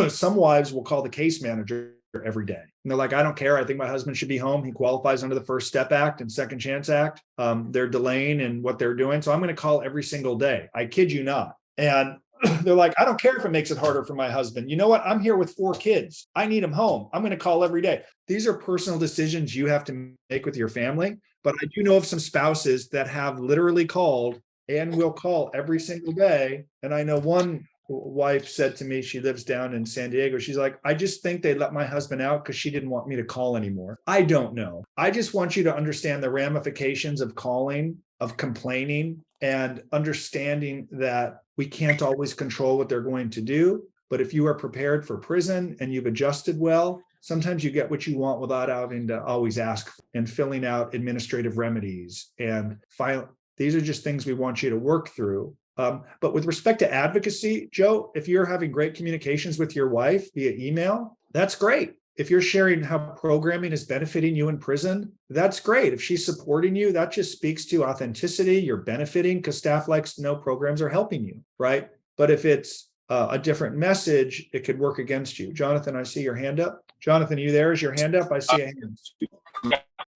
Some wives will call the case manager every day. And they're like, I don't care. I think my husband should be home. He qualifies under the First Step Act and Second Chance Act. They're delaying in what they're doing. So I'm going to call every single day. I kid you not. And they're like, I don't care if it makes it harder for my husband. You know what? I'm here with 4 kids. I need him home. I'm going to call every day. These are personal decisions you have to make with your family. But I do know of some spouses that have literally called and will call every single day. And I know one wife said to me, she lives down in San Diego. She's like, I just think they let my husband out because she didn't want me to call anymore. I don't know. I just want you to understand the ramifications of calling, of complaining, and understanding that we can't always control what they're going to do. But if you are prepared for prison and you've adjusted well, sometimes you get what you want without having to always ask, and filling out administrative remedies and file. These are just things we want you to work through. But with respect to advocacy, Joe, if you're having great communications with your wife via email, that's great. If you're sharing how programming is benefiting you in prison, that's great. If she's supporting you, that just speaks to authenticity. You're benefiting because staff likes to know programs are helping you, right? But if it's a different message, it could work against you. Jonathan, I see your hand up. Jonathan, are you there? Is your hand up? I see a hand.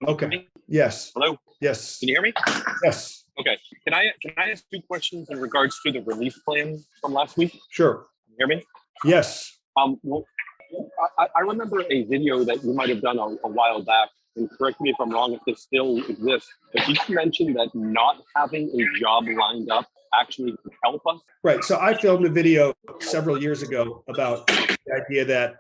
Okay. Yes. Hello. Yes. Can you hear me? Yes. Okay. Can I ask 2 questions in regards to the relief plan from last week? Sure. Can you hear me? Yes. Well, I remember a video that you might have done a while back, and correct me if I'm wrong if this still exists, but you mentioned that not having a job lined up actually can help us. Right. So I filmed a video several years ago about the idea that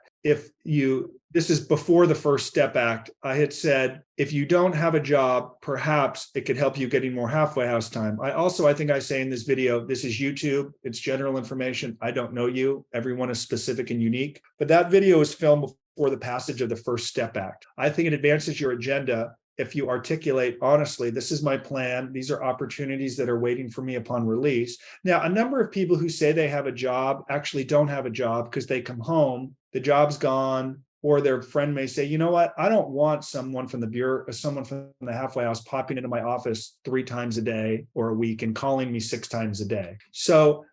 this is before the First Step Act. I had said, if you don't have a job, perhaps it could help you getting more halfway house time. I think I say in this video, this is YouTube. It's general information. I don't know you. Everyone is specific and unique. But that video was filmed before the passage of the First Step Act. I think it advances your agenda if you articulate honestly, this is my plan. These are opportunities that are waiting for me upon release. Now, a number of people who say they have a job actually don't have a job because they come home, the job's gone, or their friend may say, you know what, I don't want someone from the bureau, someone from the halfway house popping into my office 3 times a day or a week and calling me 6 times a day. So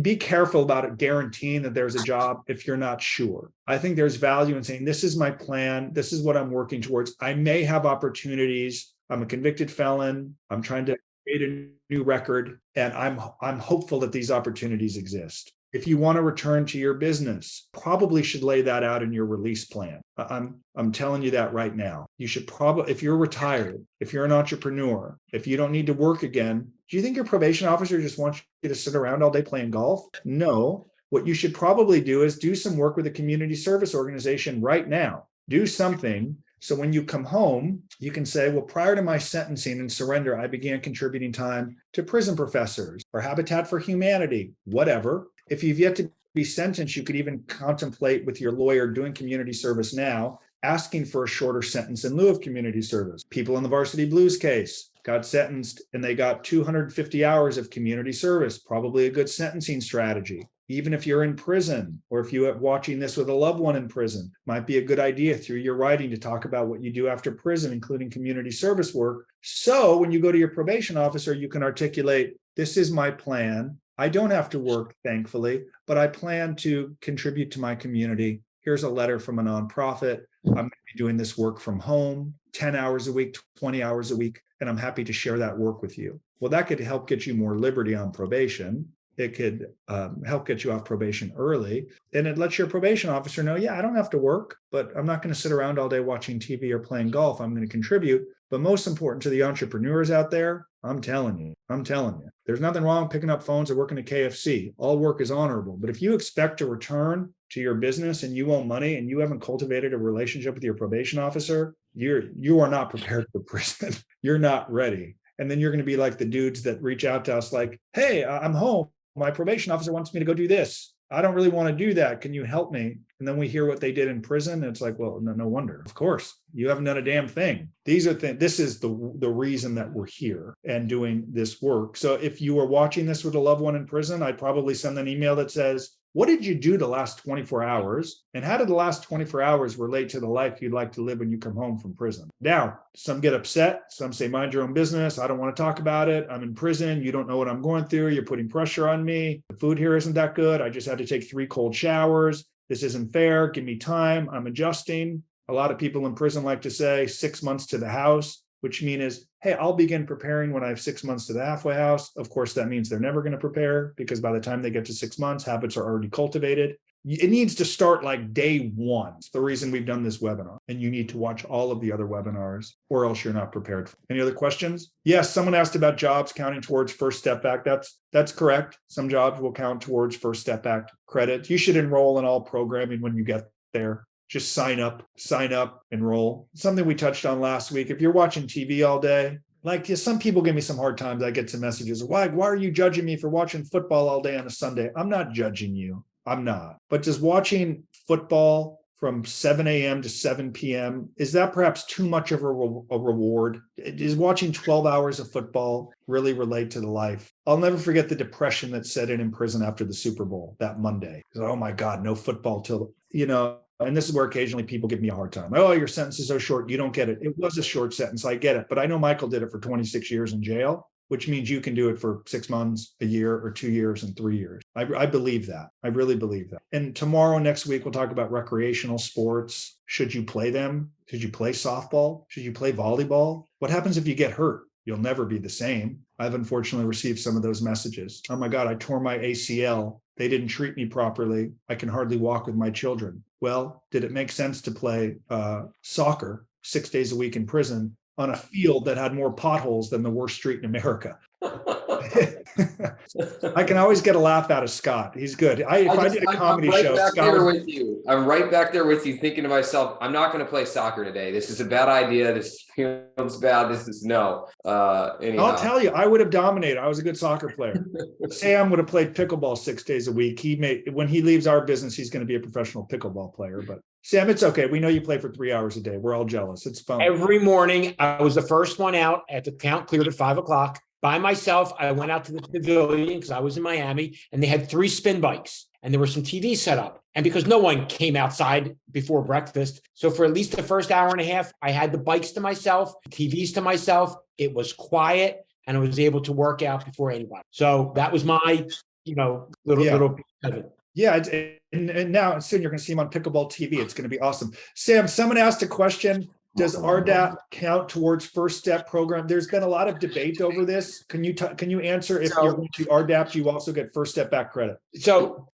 be careful about guaranteeing that there's a job if you're not sure. I think there's value in saying, this is my plan. This is what I'm working towards. I may have opportunities. I'm a convicted felon. I'm trying to create a new record, and I'm hopeful that these opportunities exist. If you want to return to your business, probably should lay that out in your release plan. I'm telling you that right now. You should probably, if you're retired, if you're an entrepreneur, if you don't need to work again, do you think your probation officer just wants you to sit around all day playing golf? No. What you should probably do is do some work with a community service organization right now. Do something. So when you come home, you can say, well, prior to my sentencing and surrender, I began contributing time to prison professors or Habitat for Humanity, whatever. If you've yet to be sentenced, you could even contemplate with your lawyer doing community service now. asking for a shorter sentence in lieu of community service. People in the Varsity Blues case got sentenced and they got 250 hours of community service, probably a good sentencing strategy. Even if you're in prison, or if you're watching this with a loved one in prison, might be a good idea through your writing to talk about what you do after prison, including community service work. So when you go to your probation officer, you can articulate, this is my plan. I don't have to work, thankfully, but I plan to contribute to my community. Here's a letter from a nonprofit. I'm going to be doing this work from home, 10 hours a week, 20 hours a week, and I'm happy to share that work with you. Well, that could help get you more liberty on probation. It could help get you off probation early. And it lets your probation officer know, yeah, I don't have to work, but I'm not going to sit around all day watching TV or playing golf. I'm going to contribute. But most important to the entrepreneurs out there, I'm telling you, there's nothing wrong with picking up phones or working at KFC. All work is honorable. But if you expect to return to your business and you owe money and you haven't cultivated a relationship with your probation officer, you are not prepared for prison. You're not ready. And then you're going to be like the dudes that reach out to us like, hey, I'm home. My probation officer wants me to go do this. I don't really want to do that. Can you help me? And then we hear what they did in prison. And it's like, well, no wonder. Of course, you haven't done a damn thing. These are things. This is the reason that we're here and doing this work. So if you were watching this with a loved one in prison, I'd probably send an email that says, what did you do the last 24 hours? And how did the last 24 hours relate to the life you'd like to live when you come home from prison? Now, some get upset. Some say, mind your own business. I don't want to talk about it. I'm in prison. You don't know what I'm going through. You're putting pressure on me. The food here isn't that good. I just had to take 3 cold showers. This isn't fair. Give me time. I'm adjusting. A lot of people in prison like to say 6 months to the house, which means, hey, I'll begin preparing when I have 6 months to the halfway house. Of course, that means they're never going to prepare because by the time they get to 6 months, habits are already cultivated. It needs to start like day one. It's the reason we've done this webinar. And you need to watch all of the other webinars or else you're not prepared. Any other questions? Yes, someone asked about jobs counting towards First Step Back. That's correct. Some jobs will count towards First Step Back credit. You should enroll in all programming when you get there. Just sign up, enroll. Something we touched on last week. If you're watching TV all day, like some people give me some hard times. I get some messages. Why are you judging me for watching football all day on a Sunday? I'm not judging you. I'm not. But does watching football from 7 a.m. to 7 p.m., is that perhaps too much of a reward? Is watching 12 hours of football really relate to the life? I'll never forget the depression that set in prison after the Super Bowl that Monday. Oh my God, no football till, and this is where occasionally people give me a hard time. Oh, your sentence is so short. You don't get it. It was a short sentence. I get it. But I know Michael did it for 26 years in jail, which means you can do it for 6 months, a year, or 2 years, and 3 years. I believe that. I really believe that. And tomorrow, next week, we'll talk about recreational sports. Should you play them? Should you play softball? Should you play volleyball? What happens if you get hurt? You'll never be the same. I've unfortunately received some of those messages. Oh my God, I tore my ACL. They didn't treat me properly. I can hardly walk with my children. Well, did it make sense to play soccer 6 days a week in prison on a field that had more potholes than the worst street in America? I can always get a laugh out of Scott. He's good. If I did a comedy show, Scott with you. I'm right back there with you, thinking to myself, I'm not going to play soccer today. This is a bad idea. This feels bad. This is no. Anyhow. I'll tell you, I would have dominated. I was a good soccer player. Sam would have played pickleball 6 days a week. When he leaves our business, he's going to be a professional pickleball player. But Sam, it's okay. We know you play for 3 hours a day. We're all jealous. It's fun. Every morning, I was the first one out at the count cleared at 5 o'clock. By myself, I went out to the pavilion because I was in Miami, and they had 3 spin bikes, and there were some TVs set up. And because no one came outside before breakfast, so for at least the first hour and a half, I had the bikes to myself, TVs to myself. It was quiet, and I was able to work out before anybody. So that was my, little piece of it. Yeah, and now soon you're going to see him on Pickleball TV. It's going to be awesome. Sam, someone asked a question. Does RDAP count towards First Step program? There's been a lot of debate over this. Can you answer if you're going to RDAP, you also get First Step back credit? So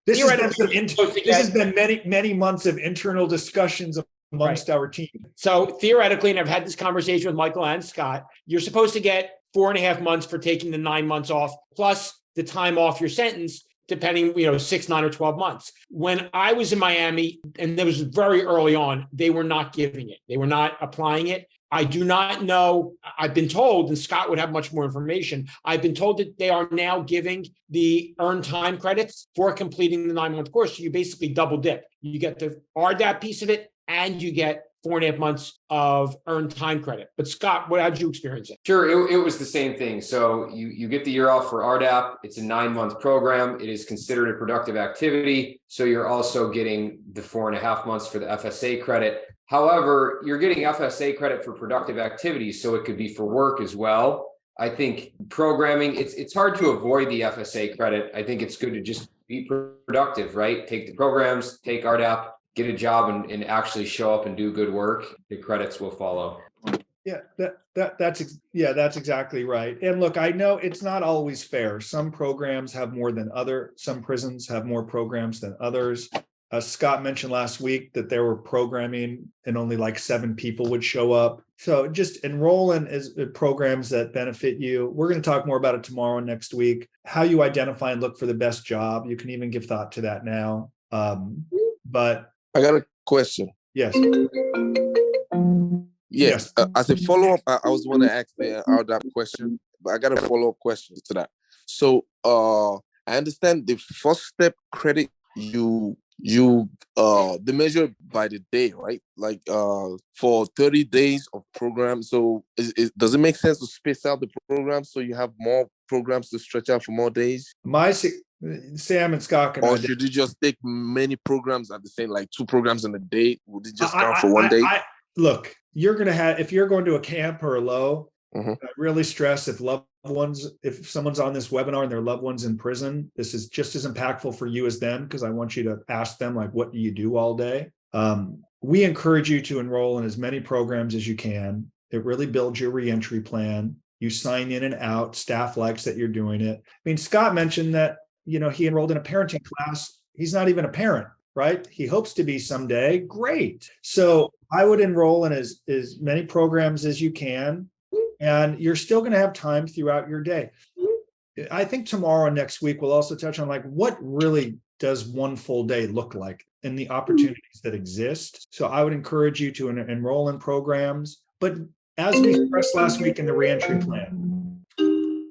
this has been many months of internal discussions amongst our team. So theoretically, and I've had this conversation with Michael and Scott, you're supposed to get 4.5 months for taking the 9 months off, plus the time off your sentence, depending, 6, 9, or 12 months. When I was in Miami, and that was very early on, they were not giving it. They were not applying it. I do not know. I've been told, and Scott would have much more information, I've been told that they are now giving the earned time credits for completing the 9-month course. So you basically double dip. You get the RDAP piece of it and you get 4.5 months of earned time credit. But Scott, how did you experience it? Sure, it was the same thing. So you get the year off for RDAP. It's a 9-month program. It is considered a productive activity. So you're also getting the 4.5 months for the FSA credit. However, you're getting FSA credit for productive activities, so it could be for work as well. I think programming, it's hard to avoid the FSA credit. I think it's good to just be productive, right? Take the programs, take RDAP, get a job and actually show up and do good work. The credits will follow. Yeah, that's exactly right. And look, I know it's not always fair. Some programs have more than some prisons have more programs than others. Scott mentioned last week that there were programming and only like 7 people would show up. So just enroll in programs that benefit you. We're going to talk more about it tomorrow and next week. How you identify and look for the best job. You can even give thought to that now. But I got a question. yes. Yes. As a follow-up, I was going to ask the RDAP question, but I got a follow-up question to that. So I understand the first step credit the measure by the day, right? Like for 30 days of program. So does it make sense to space out the program so you have more programs to stretch out for more days? Sam and Scott can. Or should you just take many programs at the same, like 2 programs in a day? Would it just count for one day? Look, you're going to have, if you're going to a camp or a low, I really stress if someone's on this webinar and their loved one's in prison, this is just as impactful for you as them, because I want you to ask them, like, what do you do all day? We encourage you to enroll in as many programs as you can. It really builds your reentry plan. You sign in and out. Staff likes that you're doing it. I mean, Scott mentioned that, he enrolled in a parenting class. He's not even a parent, right? He hopes to be someday. Great. So I would enroll in as many programs as you can, and you're still going to have time throughout your day. I think tomorrow and next week, we'll also touch on, like, what really does one full day look like and the opportunities that exist. So I would encourage you to enroll in programs. But as we stressed last week in the reentry plan,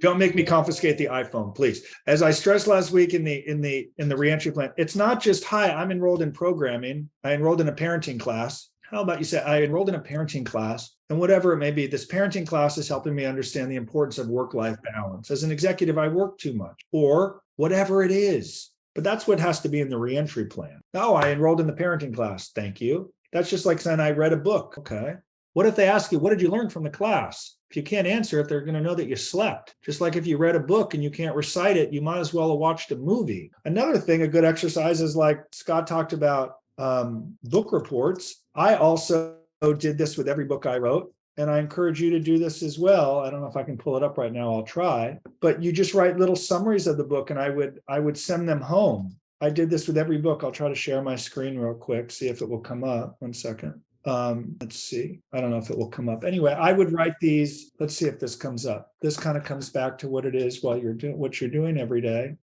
don't make me confiscate the iPhone, please. As I stressed last week in the reentry plan, it's not just, hi, I'm enrolled in programming. I enrolled in a parenting class. How about you say, I enrolled in a parenting class, and whatever it may be, this parenting class is helping me understand the importance of work-life balance. As an executive, I work too much, or whatever it is. But that's what has to be in the reentry plan. Oh, I enrolled in the parenting class. Thank you. That's just like saying I read a book. Okay. What if they ask you, what did you learn from the class? If you can't answer it, they're going to know that you slept. Just like if you read a book and you can't recite it, you might as well have watched a movie. Another thing, a good exercise is, like Scott talked about, book reports. I also did this with every book I wrote, and I encourage you to do this as well. I don't know if I can pull it up right now. I'll try. But you just write little summaries of the book, and I would send them home. I did this with every book. I'll try to share my screen real quick, see if it will come up. 1 second. Let's see. I don't know if it will come up. Anyway, I would write these. Let's see if this comes up. This kind of comes back to what it is while you're doing what you're doing every day.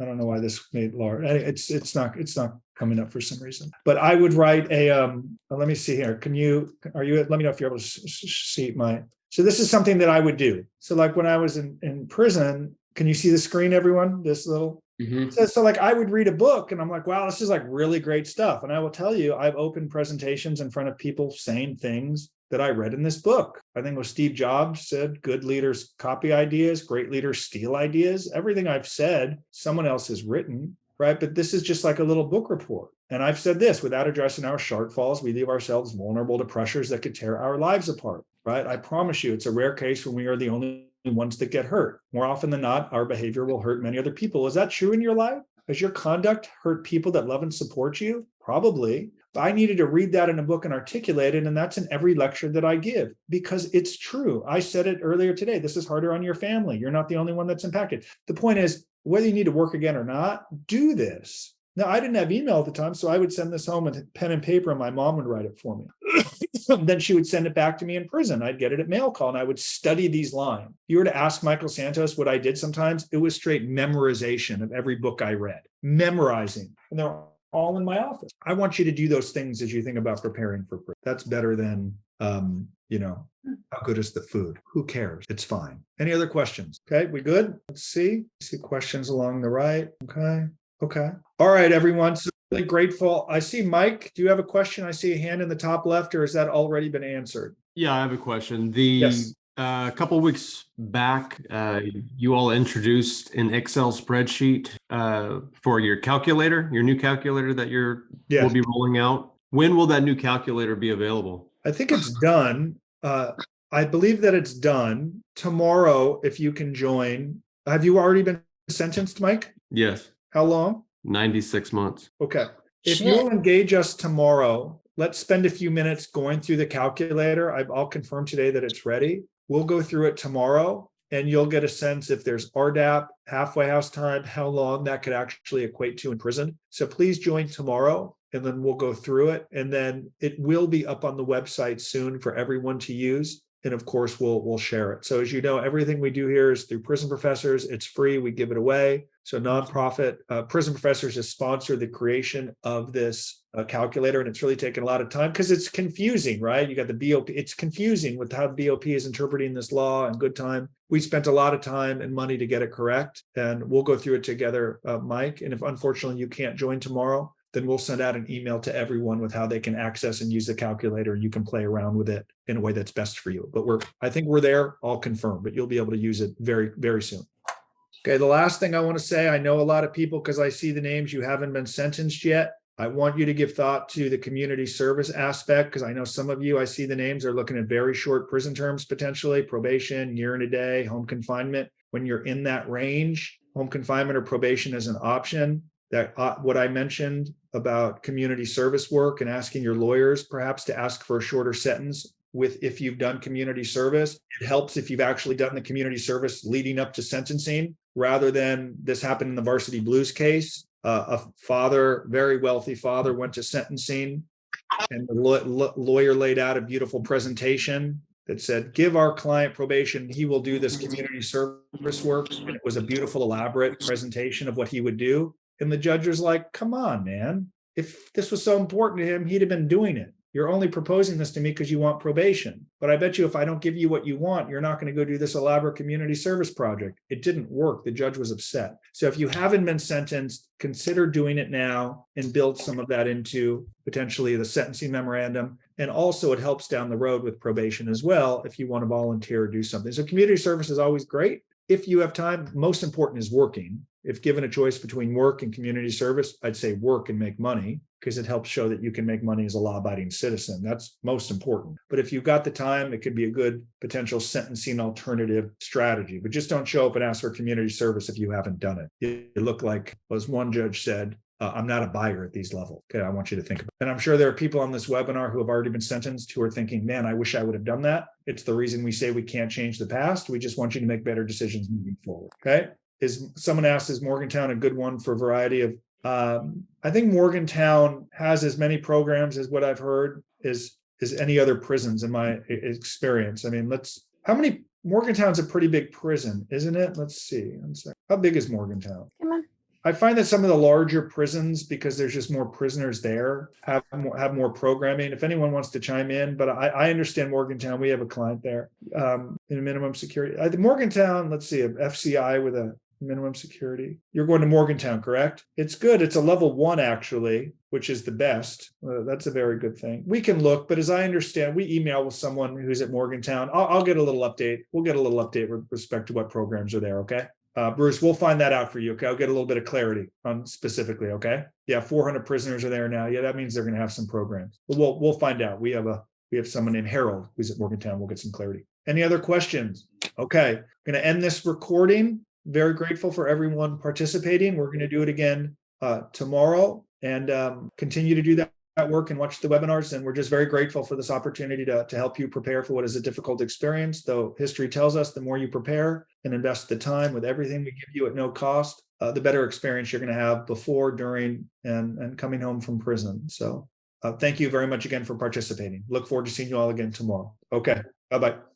I don't know why this made large. It's not coming up for some reason. But I would write let me see here. Let me know if you're able to see my. So this is something that I would do. So like when I was in prison, can you see the screen, everyone? This little. So like I would read a book and I'm like, wow, this is like really great stuff. And I will tell you, I've opened presentations in front of people saying things that I read in this book. I think it was Steve Jobs said, good leaders copy ideas, great leaders steal ideas. Everything I've said, someone else has written, right? But this is just like a little book report. And I've said this, without addressing our shortfalls, we leave ourselves vulnerable to pressures that could tear our lives apart, right? I promise you, it's a rare case when we are the only ones that get hurt. More often than not, our behavior will hurt many other people. Is that true in your life? Has your conduct hurt people that love and support you? Probably. I needed to read that in a book and articulate it, and that's in every lecture that I give, because it's true. I said it earlier today. This is harder on your family. You're not the only one that's impacted. The point is, whether you need to work again or not, do this. Now, I didn't have email at the time, so I would send this home with pen and paper, and my mom would write it for me. Then she would send it back to me in prison. I'd get it at mail call, and I would study these lines. You were to ask Michael Santos what I did sometimes, it was straight memorization of every book I read. Memorizing. And they're all in my office. I want you to do those things as you think about preparing for prison. That's better than, how good is the food? Who cares? It's fine. Any other questions? Okay, we good? Let's see. See questions along the right. Okay. All right, everyone. So Really grateful. I see Mike. Do you have a question? I see a hand in the top left, or has that already been answered? Yeah, I have a question. Yes. A couple weeks back, you all introduced an Excel spreadsheet for your calculator, your new calculator that Yeah. will be rolling out. When will that new calculator be available? I think it's done. I believe that it's done tomorrow. If you can join, have you already been sentenced, Mike? Yes, How long? 96 months. Okay. If Shit. you'll engage us tomorrow, let's spend a few minutes going through the calculator. I'll confirm today that it's ready. We'll go through it tomorrow and you'll get a sense if there's RDAP, halfway house time, how long that could actually equate to in prison. So please join tomorrow and then we'll go through it. And then it will be up on the website soon for everyone to use. And of course, we'll share it. So as you know, everything we do here is through Prison Professors. It's free. We give it away. So nonprofit Prison Professors has sponsored the creation of this calculator, and it's really taken a lot of time because it's confusing, right? You got the BOP. It's confusing with how the BOP is interpreting this law and good time. We spent a lot of time and money to get it correct, and we'll go through it together, Mike. And if unfortunately you can't join tomorrow, then we'll send out an email to everyone with how they can access and use the calculator. You can play around with it in a way that's best for you. But I think we're there, all confirmed, but you'll be able to use it very, very soon. Okay, the last thing I want to say, I know a lot of people, because I see the names, you haven't been sentenced yet. I want you to give thought to the community service aspect, because I know some of you, I see the names, are looking at very short prison terms, potentially probation, year and a day, home confinement. When you're in that range, home confinement or probation is an option. That what I mentioned about community service work and asking your lawyers perhaps to ask for a shorter sentence if you've done community service. It helps if you've actually done the community service leading up to sentencing, rather than this happened in the Varsity Blues case. A father, very wealthy father, went to sentencing and the lawyer laid out a beautiful presentation that said, give our client probation, he will do this community service work. And it was a beautiful, elaborate presentation of what he would do. And the judge was like, come on, man. If this was so important to him, he'd have been doing it. You're only proposing this to me because you want probation. But I bet you if I don't give you what you want, you're not going to go do this elaborate community service project. It didn't work. The judge was upset. So if you haven't been sentenced, consider doing it now and build some of that into potentially the sentencing memorandum. And also it helps down the road with probation as well if you want to volunteer or do something. So community service is always great. If you have time, most important is working. If given a choice between work and community service, I'd say work and make money, because it helps show that you can make money as a law-abiding citizen. That's most important. But if you've got the time, it could be a good potential sentencing alternative strategy. But just don't show up and ask for community service if you haven't done it. You look like, as one judge said, I'm not a buyer at these levels. Okay, I want you to think about it. And I'm sure there are people on this webinar who have already been sentenced who are thinking, man, I wish I would have done that. It's the reason we say we can't change the past. We just want you to make better decisions moving forward. Okay. Someone asked, is Morgantown a good one for a variety of, I think Morgantown has as many programs as what I've heard is any other prisons in my experience. I mean, Morgantown's a pretty big prison, isn't it? Let's see. How big is Morgantown? Come on. I find that some of the larger prisons, because there's just more prisoners there, have more programming. If anyone wants to chime in, but I understand Morgantown. We have a client there in a minimum security. Morgantown, let's see, a FCI with a minimum security. You're going to Morgantown, correct? It's good. It's a level 1 actually, which is the best. That's a very good thing. We can look, but as I understand, we email with someone who's at Morgantown. I'll get a little update. We'll get a little update with respect to what programs are there. Okay. Bruce, we'll find that out for you. Okay. I'll get a little bit of clarity on specifically. Okay. Yeah. 400 prisoners are there now. Yeah. That means they're going to have some programs. But we'll find out. We have someone named Harold who's at Morgantown. We'll get some clarity. Any other questions? Okay. I'm going to end this recording. Very grateful for everyone participating. We're going to do it again tomorrow and continue to do that work and watch the webinars. And we're just very grateful for this opportunity to help you prepare for what is a difficult experience. Though history tells us the more you prepare and invest the time with everything we give you at no cost, the better experience you're going to have before, during, and coming home from prison. So thank you very much again for participating. Look forward to seeing you all again tomorrow. Okay. Bye-bye.